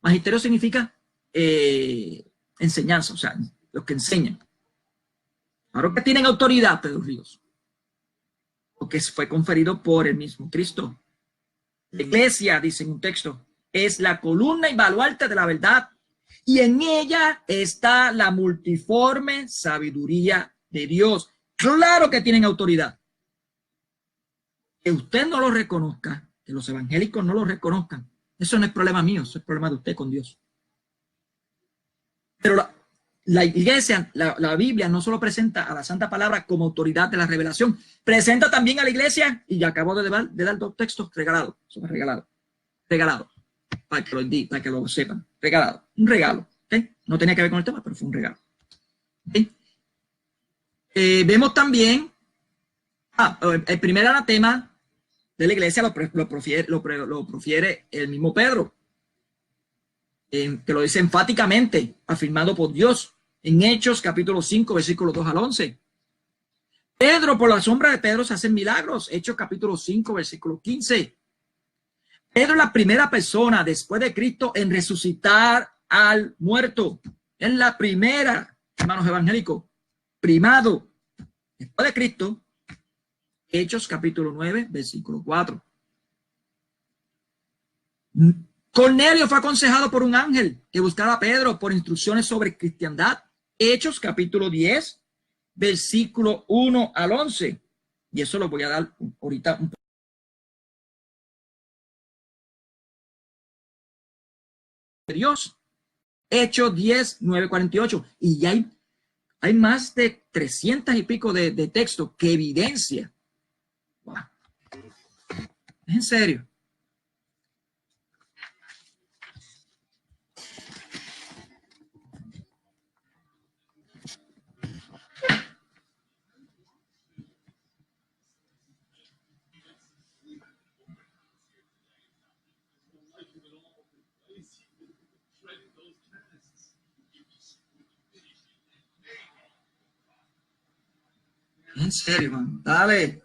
Magisterio significa enseñanza, o sea, los que enseñan. Ahora que tienen autoridad, Pedro Ríos, porque fue conferido por el mismo Cristo. La iglesia, dice en un texto, es la columna y baluarte de la verdad, y en ella está la multiforme sabiduría de Dios. Claro que tienen autoridad. Que usted no lo reconozca, que los evangélicos no lo reconozcan, eso no es problema mío, eso es problema de usted con Dios. Pero la iglesia, la Biblia no solo presenta a la Santa Palabra como autoridad de la revelación, presenta también a la iglesia, y ya acabo de dar dos textos regalados, eso es regalado, para que lo sepan, regalado, un regalo, ¿okay? No tenía que ver con el tema, pero fue un regalo. ¿Okay? Vemos también, el primer anatema de la iglesia lo profiere el mismo Pedro, que lo dice enfáticamente, afirmado por Dios, en Hechos capítulo 5, versículos 2 al 11. Pedro, por la sombra de Pedro se hacen milagros, Hechos capítulo 5, versículo 15. Pedro es la primera persona después de Cristo en resucitar al muerto. Es la primera, hermanos evangélicos, primado después de Cristo. Hechos capítulo 9, versículo 4. Cornelio fue aconsejado por un ángel que buscaba a Pedro por instrucciones sobre cristiandad. Hechos capítulo 10, versículo 1 al 11. Y eso lo voy a dar ahorita un poco. Dios. Hechos 10, 9, 48. Y ya hay más de 300 y pico de textos que evidencia. Wow. Es en serio. En serio, man. Dale.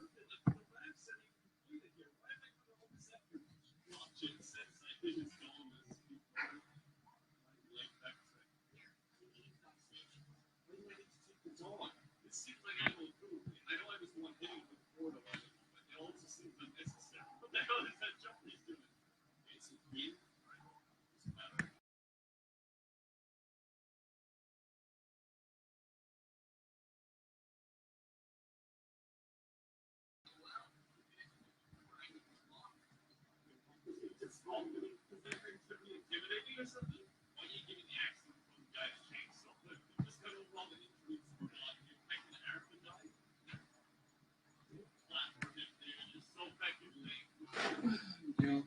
Dios,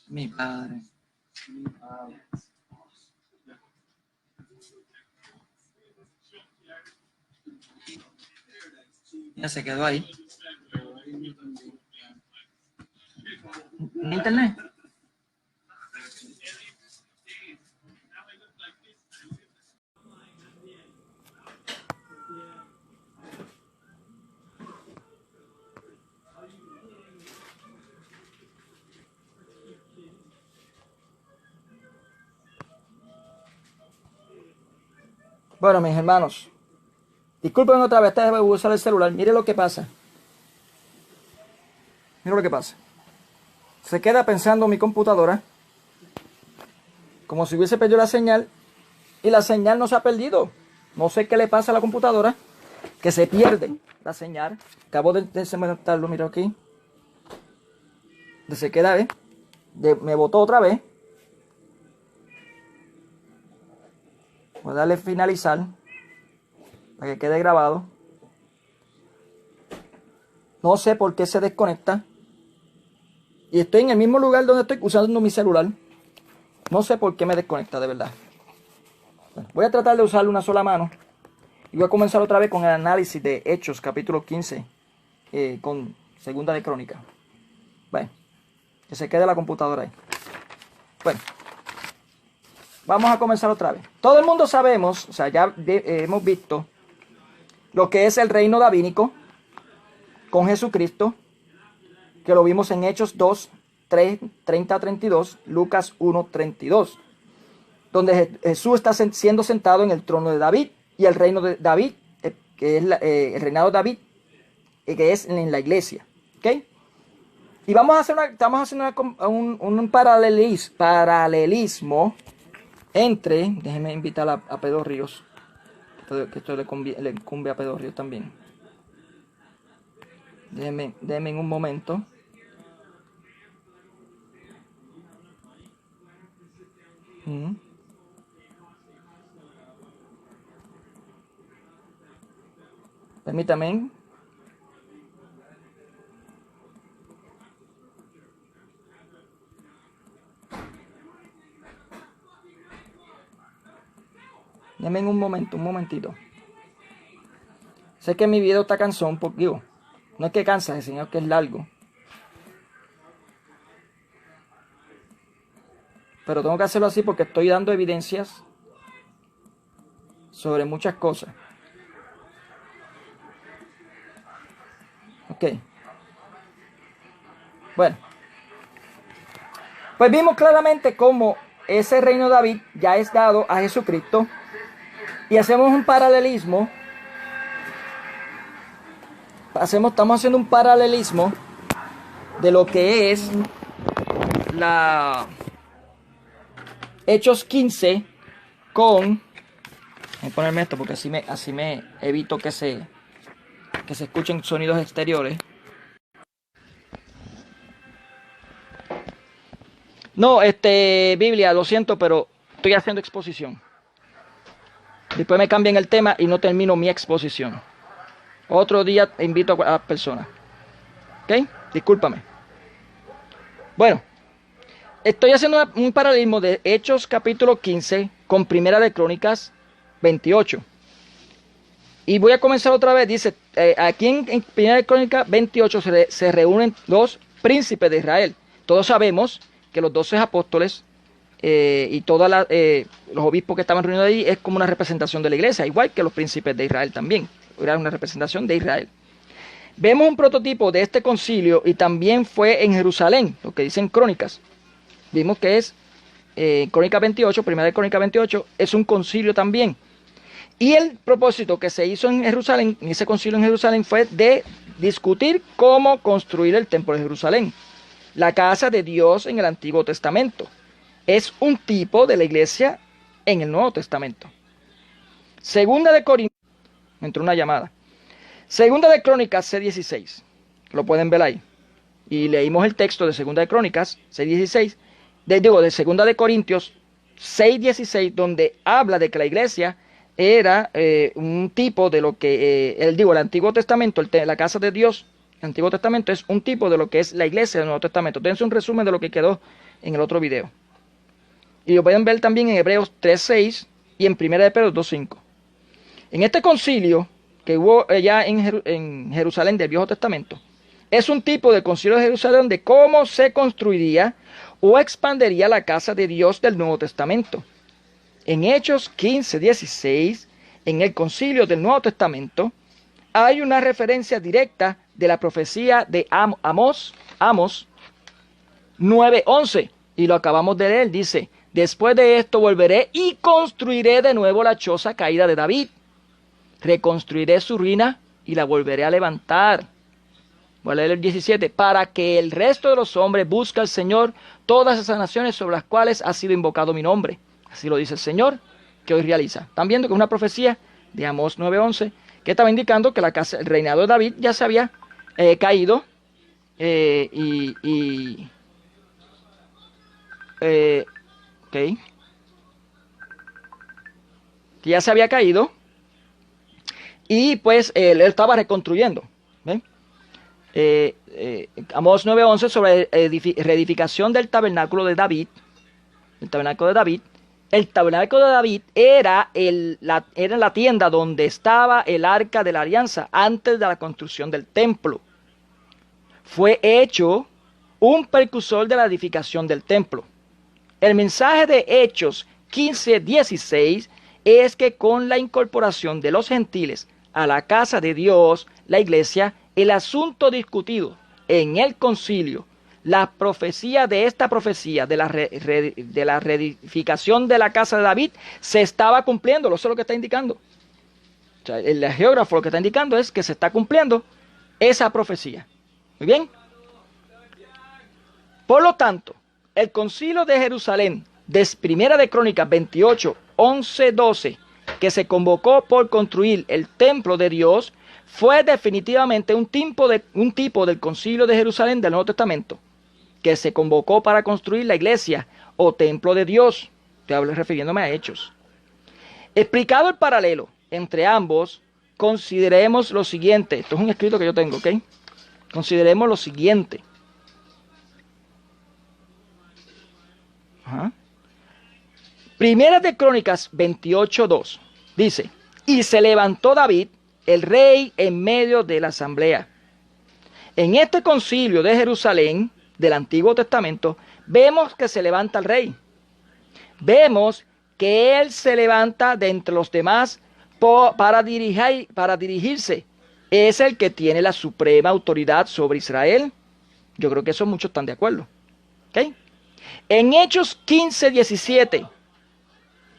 mi padre. Mi padre. Ya se quedó ahí. ¿En internet? Bueno, mis hermanos, disculpen otra vez, voy a usar el celular. Mire lo que pasa. Mire lo que pasa. Se queda pensando mi computadora como si hubiese perdido la señal, y la señal no se ha perdido. No sé qué le pasa a la computadora, que se pierde la señal. Acabo de desconectarlo, mira aquí. Se queda, ¿eh? Me botó otra vez. Voy a darle finalizar para que quede grabado. No sé por qué se desconecta. Y estoy en el mismo lugar donde estoy usando mi celular. No sé por qué me desconecta, de verdad. Bueno, voy a tratar de usar una sola mano. Y voy a comenzar otra vez con el análisis de Hechos, capítulo 15, con Segunda de Crónica. Bueno, que se quede la computadora ahí. Bueno, vamos a comenzar otra vez. Todo el mundo sabemos, o sea, ya hemos visto lo que es el reino davínico con Jesucristo, que lo vimos en Hechos 2, 3, 30 a 32, Lucas 1, 32, donde Jesús está siendo sentado en el trono de David y el reino de David, que es el reinado de David, que es en la iglesia. ¿Ok? Y estamos haciendo un paralelismo entre, déjenme invitar a Pedro Ríos, que esto le incumbe a Pedro Ríos también. Déjenme en un momento. Permítame. Déjenme en un momentito. Sé que mi video está cansón, porque digo, no es que cansa, sino que es largo. Pero tengo que hacerlo así porque estoy dando evidencias sobre muchas cosas. Ok. Bueno. Pues vimos claramente cómo ese reino de David ya es dado a Jesucristo. Y hacemos un paralelismo. Estamos haciendo un paralelismo de lo que es la Hechos 15 con... Voy a ponerme esto porque así me evito que se escuchen sonidos exteriores. No, Biblia, lo siento, pero estoy haciendo exposición. Después me cambian el tema y no termino mi exposición. Otro día invito a personas. ¿Ok? Discúlpame. Bueno, estoy haciendo un paralelismo de Hechos capítulo 15 con Primera de Crónicas 28. Y voy a comenzar otra vez. Dice, aquí en Primera de Crónicas 28 se reúnen los príncipes de Israel. Todos sabemos que los 12 apóstoles y todos los obispos que estaban reunidos ahí es como una representación de la iglesia, igual que los príncipes de Israel también. Era una representación de Israel. Vemos un prototipo de este concilio y también fue en Jerusalén, lo que dicen Crónicas. Vimos que es Crónica 28, Primera de Crónica 28, es un concilio también. Y el propósito que se hizo en Jerusalén, en ese concilio en Jerusalén, fue de discutir cómo construir el templo de Jerusalén, la casa de Dios en el Antiguo Testamento. Es un tipo de la iglesia en el Nuevo Testamento. Segunda de Corintios, me entró una llamada. Segunda de Crónicas C16, lo pueden ver ahí. Y leímos el texto de Segunda de Crónicas C16, de Segunda de Corintios 6:16, donde habla de que la iglesia era un tipo de lo que, el Antiguo Testamento, la casa de Dios, el Antiguo Testamento es un tipo de lo que es la iglesia del Nuevo Testamento. Dense un resumen de lo que quedó en el otro video. Y lo pueden ver también en Hebreos 3:6 y en Primera de Pedro 2:5. En este concilio que hubo ya en Jerusalén del Viejo Testamento, es un tipo de concilio de Jerusalén de cómo se construiría o expandería la casa de Dios del Nuevo Testamento. En Hechos 15:16, en el concilio del Nuevo Testamento, hay una referencia directa de la profecía de Amós 9:11, y lo acabamos de leer, dice: después de esto volveré y construiré de nuevo la choza caída de David. Reconstruiré su ruina y la volveré a levantar. Voy a leer el 17. Para que el resto de los hombres busque al Señor todas esas naciones sobre las cuales ha sido invocado mi nombre. Así lo dice el Señor, que hoy realiza. Están viendo que es una profecía de Amós 9:11, que estaba indicando que el reinado de David ya se había caído. Que ya se había caído y pues él estaba reconstruyendo. ¿Ven? Amós 9:11 sobre reedificación del tabernáculo de David. El tabernáculo de David. El tabernáculo de David era la tienda donde estaba el arca de la alianza antes de la construcción del templo. Fue hecho un precursor de la edificación del templo. El mensaje de Hechos 15:16 es que con la incorporación de los gentiles a la casa de Dios, la iglesia, el asunto discutido en el concilio, la profecía de la reedificación de la casa de David se estaba cumpliendo. Eso es lo que está indicando. O sea, el geógrafo lo que está indicando es que se está cumpliendo esa profecía. Muy bien. Por lo tanto, el concilio de Jerusalén, Primera de Crónicas 28, 11, 12, que se convocó por construir el templo de Dios, fue definitivamente un tipo del concilio de Jerusalén del Nuevo Testamento, que se convocó para construir la iglesia o templo de Dios. Estoy refiriéndome a Hechos. Explicado el paralelo entre ambos, consideremos lo siguiente. Esto es un escrito que yo tengo, ¿ok? Consideremos lo siguiente. Primera de Crónicas 28:2 dice: y se levantó David, el rey, en medio de la asamblea. En este concilio de Jerusalén del Antiguo Testamento vemos que se levanta el rey. Vemos que él se levanta de entre los demás para dirigirse. Es el que tiene la suprema autoridad sobre Israel. Yo creo que eso muchos están de acuerdo. ¿Okay? En Hechos 15:17,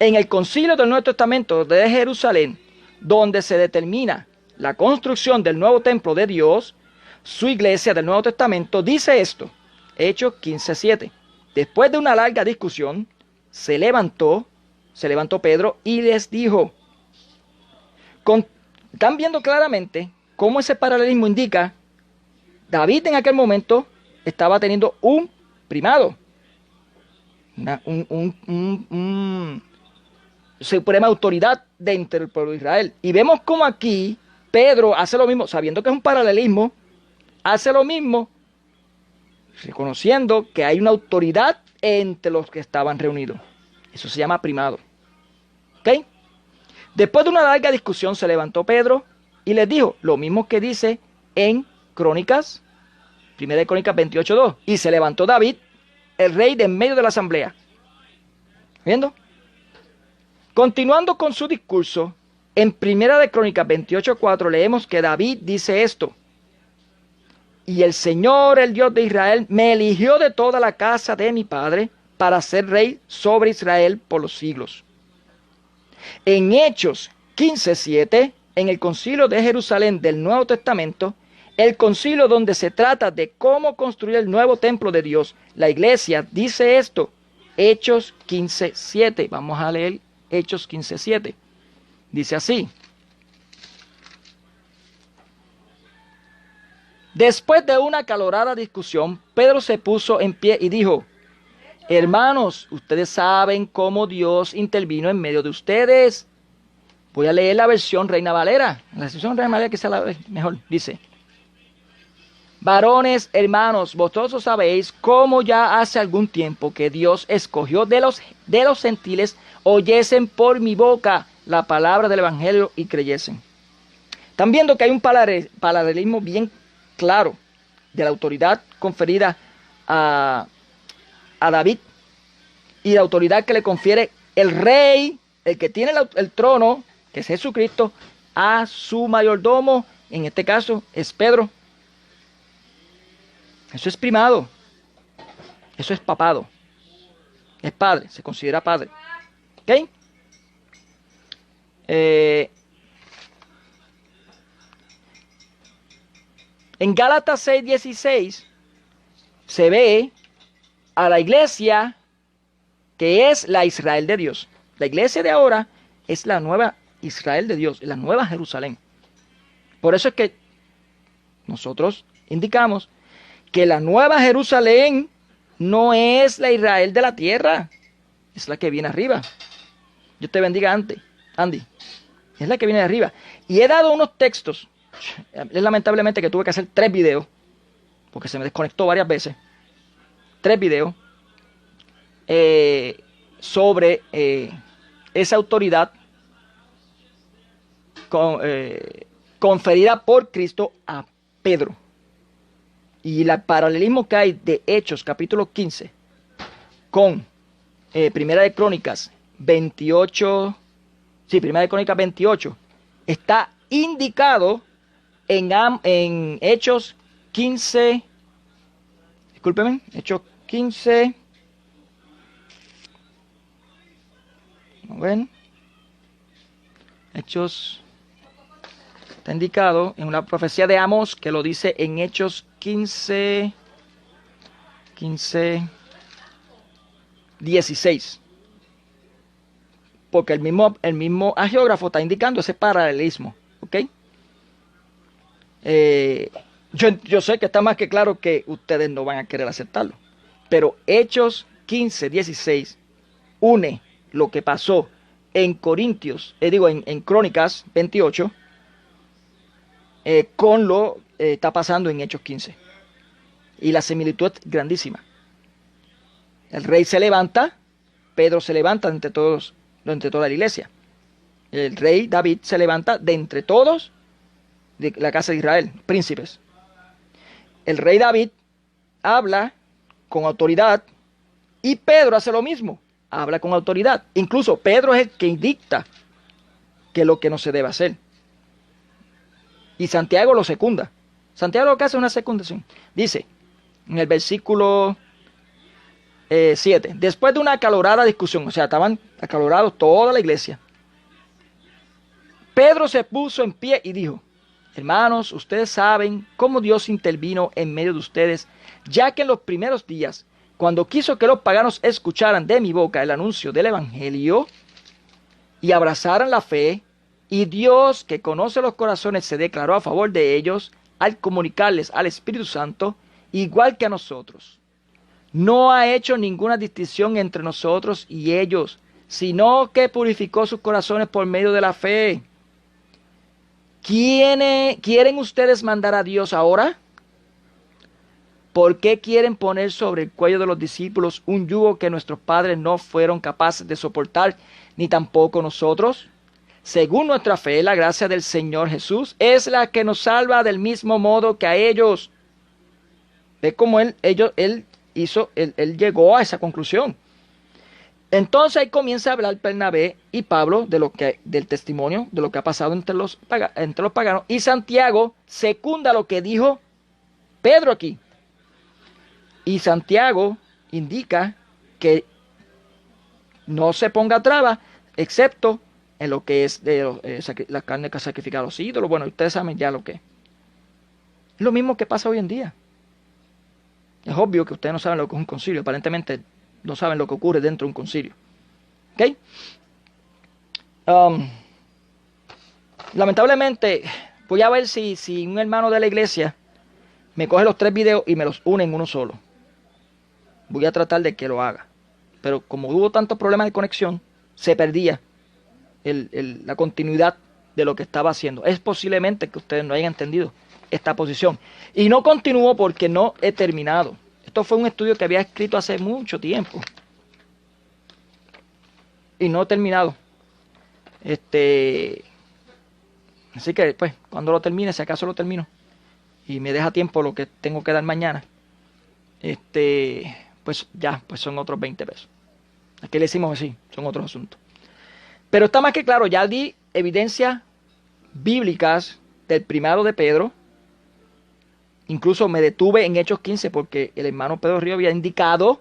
en el concilio del Nuevo Testamento de Jerusalén, donde se determina la construcción del nuevo templo de Dios, su iglesia del Nuevo Testamento, dice esto. Hechos 15:7. Después de una larga discusión, se levantó Pedro y les dijo. Están viendo claramente cómo ese paralelismo indica, David en aquel momento estaba teniendo un primado, suprema autoridad dentro del pueblo de Israel. Y vemos como aquí Pedro hace lo mismo, sabiendo que es un paralelismo, hace lo mismo, reconociendo que hay una autoridad entre los que estaban reunidos. Eso se llama primado. ¿Ok? Después de una larga discusión se levantó Pedro y les dijo lo mismo que dice en Crónicas, Primera de Crónicas 28:2. Y se levantó David, el rey, de en medio de la asamblea. ¿Viendo? Continuando con su discurso, en Primera de Crónicas 28:4 leemos que David dice esto: y el Señor, el Dios de Israel, me eligió de toda la casa de mi padre para ser rey sobre Israel por los siglos. En Hechos 15:7, en el concilio de Jerusalén del Nuevo Testamento, el concilio donde se trata de cómo construir el nuevo templo de Dios, la iglesia, dice esto. Hechos 15:7. Vamos a leer Hechos 15:7. Dice así: después de una acalorada discusión, Pedro se puso en pie y dijo: hermanos, ustedes saben cómo Dios intervino en medio de ustedes. Voy a leer la versión Reina Valera. La versión Reina Valera que sea la mejor. Dice: varones, hermanos, vosotros sabéis cómo ya hace algún tiempo que Dios escogió de los gentiles oyesen por mi boca la palabra del evangelio y creyesen. Están viendo que hay un paralelismo bien claro de la autoridad conferida a David y la autoridad que le confiere el rey, el que tiene el trono, que es Jesucristo, a su mayordomo, en este caso es Pedro. Eso es primado, eso es papado, es padre, se considera padre. ¿Ok? En Gálatas 6:16 se ve a la iglesia que es la Israel de Dios. La iglesia de ahora es la nueva Israel de Dios, la nueva Jerusalén. Por eso es que nosotros indicamos que la nueva Jerusalén no es la Israel de la tierra, es la que viene arriba. Dios te bendiga, Andy. Es la que viene de arriba. Y he dado unos textos. Es lamentablemente que tuve que hacer 3 videos porque se me desconectó varias veces, 3 videos sobre esa autoridad conferida por Cristo a Pedro. Y el paralelismo que hay de Hechos capítulo 15 con Primera de Crónicas 28, sí, Primera de Crónicas 28, está indicado en Hechos 15, discúlpeme, Hechos 15, ¿ven? Hechos, está indicado en una profecía de Amós que lo dice en Hechos 15, 16. Porque el mismo agiógrafo está indicando ese paralelismo. ¿Ok? Yo sé que está más que claro que ustedes no van a querer aceptarlo. Pero Hechos 15, 16 une lo que pasó en Corintios, en Crónicas 28, con lo está pasando en Hechos 15. Y la similitud es grandísima. El rey se levanta, Pedro se levanta de entre toda la iglesia. El rey David se levanta de entre todos de la casa de Israel, príncipes. El rey David habla con autoridad y Pedro hace lo mismo, habla con autoridad. Incluso Pedro es el que dicta que es lo que no se debe hacer. Y Santiago lo secunda. Santiago lo que hace es una secundación. Dice en el versículo 7, después de una acalorada discusión, o sea, estaban acalorados toda la iglesia, Pedro se puso en pie y dijo: hermanos, ustedes saben cómo Dios intervino en medio de ustedes, ya que en los primeros días, cuando quiso que los paganos escucharan de mi boca el anuncio del evangelio y abrazaran la fe, y Dios, que conoce los corazones, se declaró a favor de ellos al comunicarles al Espíritu Santo, igual que a nosotros. No ha hecho ninguna distinción entre nosotros y ellos, sino que purificó sus corazones por medio de la fe. ¿Quieren ustedes mandar a Dios ahora? ¿Por qué quieren poner sobre el cuello de los discípulos un yugo que nuestros padres no fueron capaces de soportar, ni tampoco nosotros? Según nuestra fe, la gracia del Señor Jesús es la que nos salva del mismo modo que a ellos. Ve cómo él llegó a esa conclusión. Entonces ahí comienza a hablar Bernabé y Pablo del testimonio de lo que ha pasado entre los paganos, y Santiago secunda lo que dijo Pedro aquí. Y Santiago indica que no se ponga traba, excepto en lo que es de la carne que sacrifica a los ídolos. Bueno, ustedes saben ya lo que es. Es lo mismo que pasa hoy en día. Es obvio que ustedes no saben lo que es un concilio. Aparentemente no saben lo que ocurre dentro de un concilio. ¿Ok? Lamentablemente, voy a ver si un hermano de la iglesia me coge los 3 videos y me los une en uno solo. Voy a tratar de que lo haga. Pero como hubo tantos problemas de conexión, se perdía la continuidad de lo que estaba haciendo. Es posiblemente que ustedes no hayan entendido esta posición. Y no continúo porque no he terminado. Esto fue un estudio que había escrito hace mucho tiempo. Y no he terminado. Así que, pues, cuando lo termine, si acaso lo termino, y me deja tiempo lo que tengo que dar mañana, pues ya, pues son otros 20 pesos. Aquí le decimos así, son otros asuntos. Pero está más que claro, ya di evidencias bíblicas del primado de Pedro. Incluso me detuve en Hechos 15 porque el hermano Pedro Río había indicado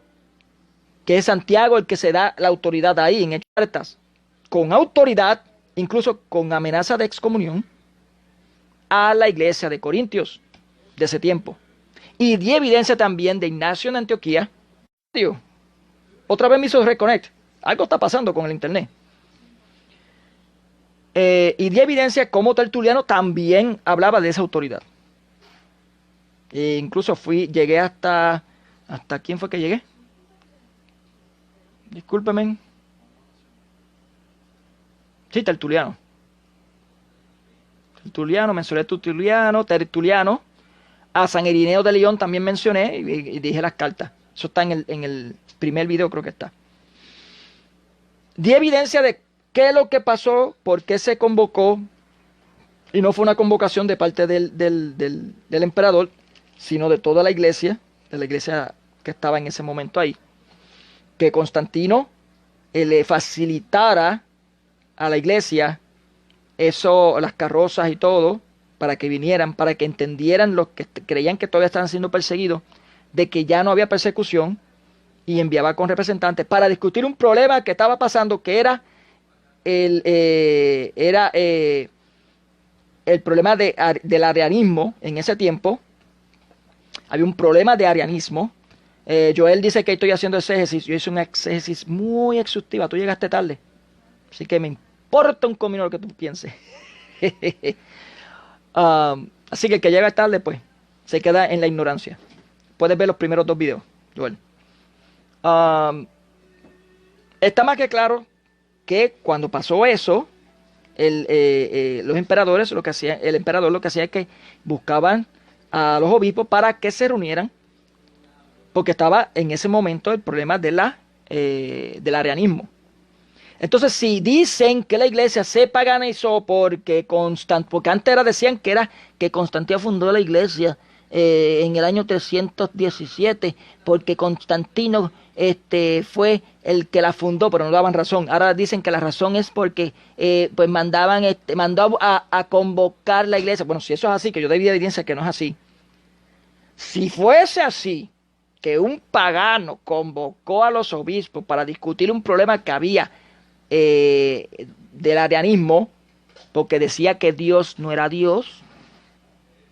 que es Santiago el que se da la autoridad ahí en Hechos cartas, con autoridad, incluso con amenaza de excomunión, a la iglesia de Corintios de ese tiempo. Y di evidencia también de Ignacio en Antioquía. Tío, otra vez me hizo reconnect. Algo está pasando con el internet. Y di evidencia cómo Tertuliano también hablaba de esa autoridad. Incluso llegué hasta ¿quién fue que llegué? Discúlpeme. Sí, Tertuliano, mencioné Tertuliano, A San Irineo de León también mencioné y dije las cartas. Eso está en el primer video, creo que está. Di evidencia de qué es lo que pasó, por qué se convocó, y no fue una convocación de parte del emperador, sino de toda la iglesia, de la iglesia que estaba en ese momento ahí, que Constantino le facilitara a la iglesia eso, las carrozas y todo, para que vinieran, para que entendieran los que creían que todavía estaban siendo perseguidos, de que ya no había persecución, y enviaba con representantes para discutir un problema que estaba pasando, que era el problema del arianismo en ese tiempo. Había un problema de arianismo. Joel dice que estoy haciendo exégesis. Yo hice un exégesis muy exhaustiva. Tú llegaste tarde, así que me importa un comino lo que tú pienses. Así que el que llega tarde, pues, se queda en la ignorancia. Puedes ver los primeros 2 videos, Joel. Está más que claro que cuando pasó eso, los emperadores, el emperador lo que hacía es que buscaban a los obispos para que se reunieran, porque estaba en ese momento el problema del arianismo. Entonces, si dicen que la iglesia se paganizó porque antes decían que Constantino fundó la iglesia en el año 317, porque Constantino fue el que la fundó, pero no daban razón. Ahora dicen que la razón es porque pues mandó a convocar la iglesia. Bueno, si eso es así, que yo doy evidencia que no es así. Si fuese así, que un pagano convocó a los obispos para discutir un problema que había del arianismo, porque decía que Dios no era Dios,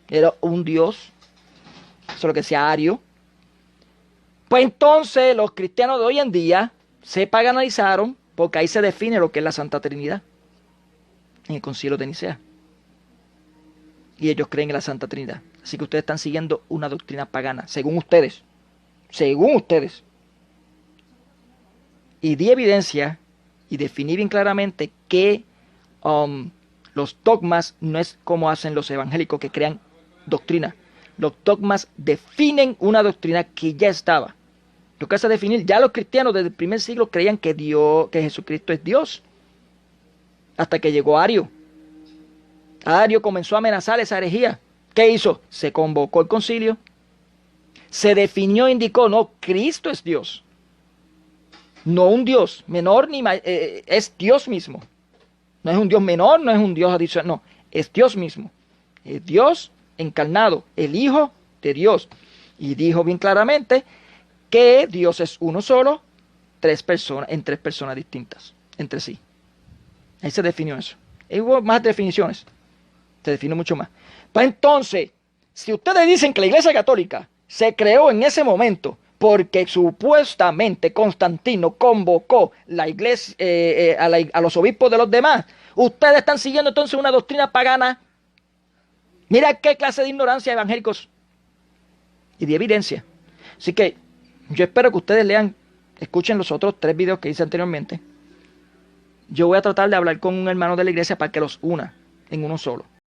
era un Dios, eso es lo que decía Ario, pues entonces los cristianos de hoy en día se paganizaron, porque ahí se define lo que es la Santa Trinidad en el Concilio de Nicea, y ellos creen en la Santa Trinidad. Así que ustedes están siguiendo una doctrina pagana, según ustedes, y di evidencia y definí bien claramente que los dogmas no es como hacen los evangélicos que crean doctrina. Los dogmas definen una doctrina que ya estaba. Lo que hace definir, ya los cristianos desde el primer siglo creían que Jesucristo es Dios. Hasta que llegó Ario. Ario comenzó a amenazar esa herejía. ¿Qué hizo? Se convocó el concilio. Se definió, indicó, no, Cristo es Dios. No un Dios menor ni es Dios mismo. No es un Dios menor, no es un Dios adicional, no, es Dios mismo. Es Dios encarnado, el Hijo de Dios. Y dijo bien claramente que Dios es uno solo, en 3 personas distintas entre sí. Ahí se definió eso. Y hubo más definiciones. Se definió mucho más. Pues entonces, si ustedes dicen que la Iglesia Católica se creó en ese momento porque supuestamente Constantino convocó la iglesia, a los obispos de los demás, ustedes están siguiendo entonces una doctrina pagana. Mira qué clase de ignorancia, evangélicos, y de evidencia. Así que yo espero que ustedes escuchen los otros 3 videos que hice anteriormente. Yo voy a tratar de hablar con un hermano de la iglesia para que los una en uno solo.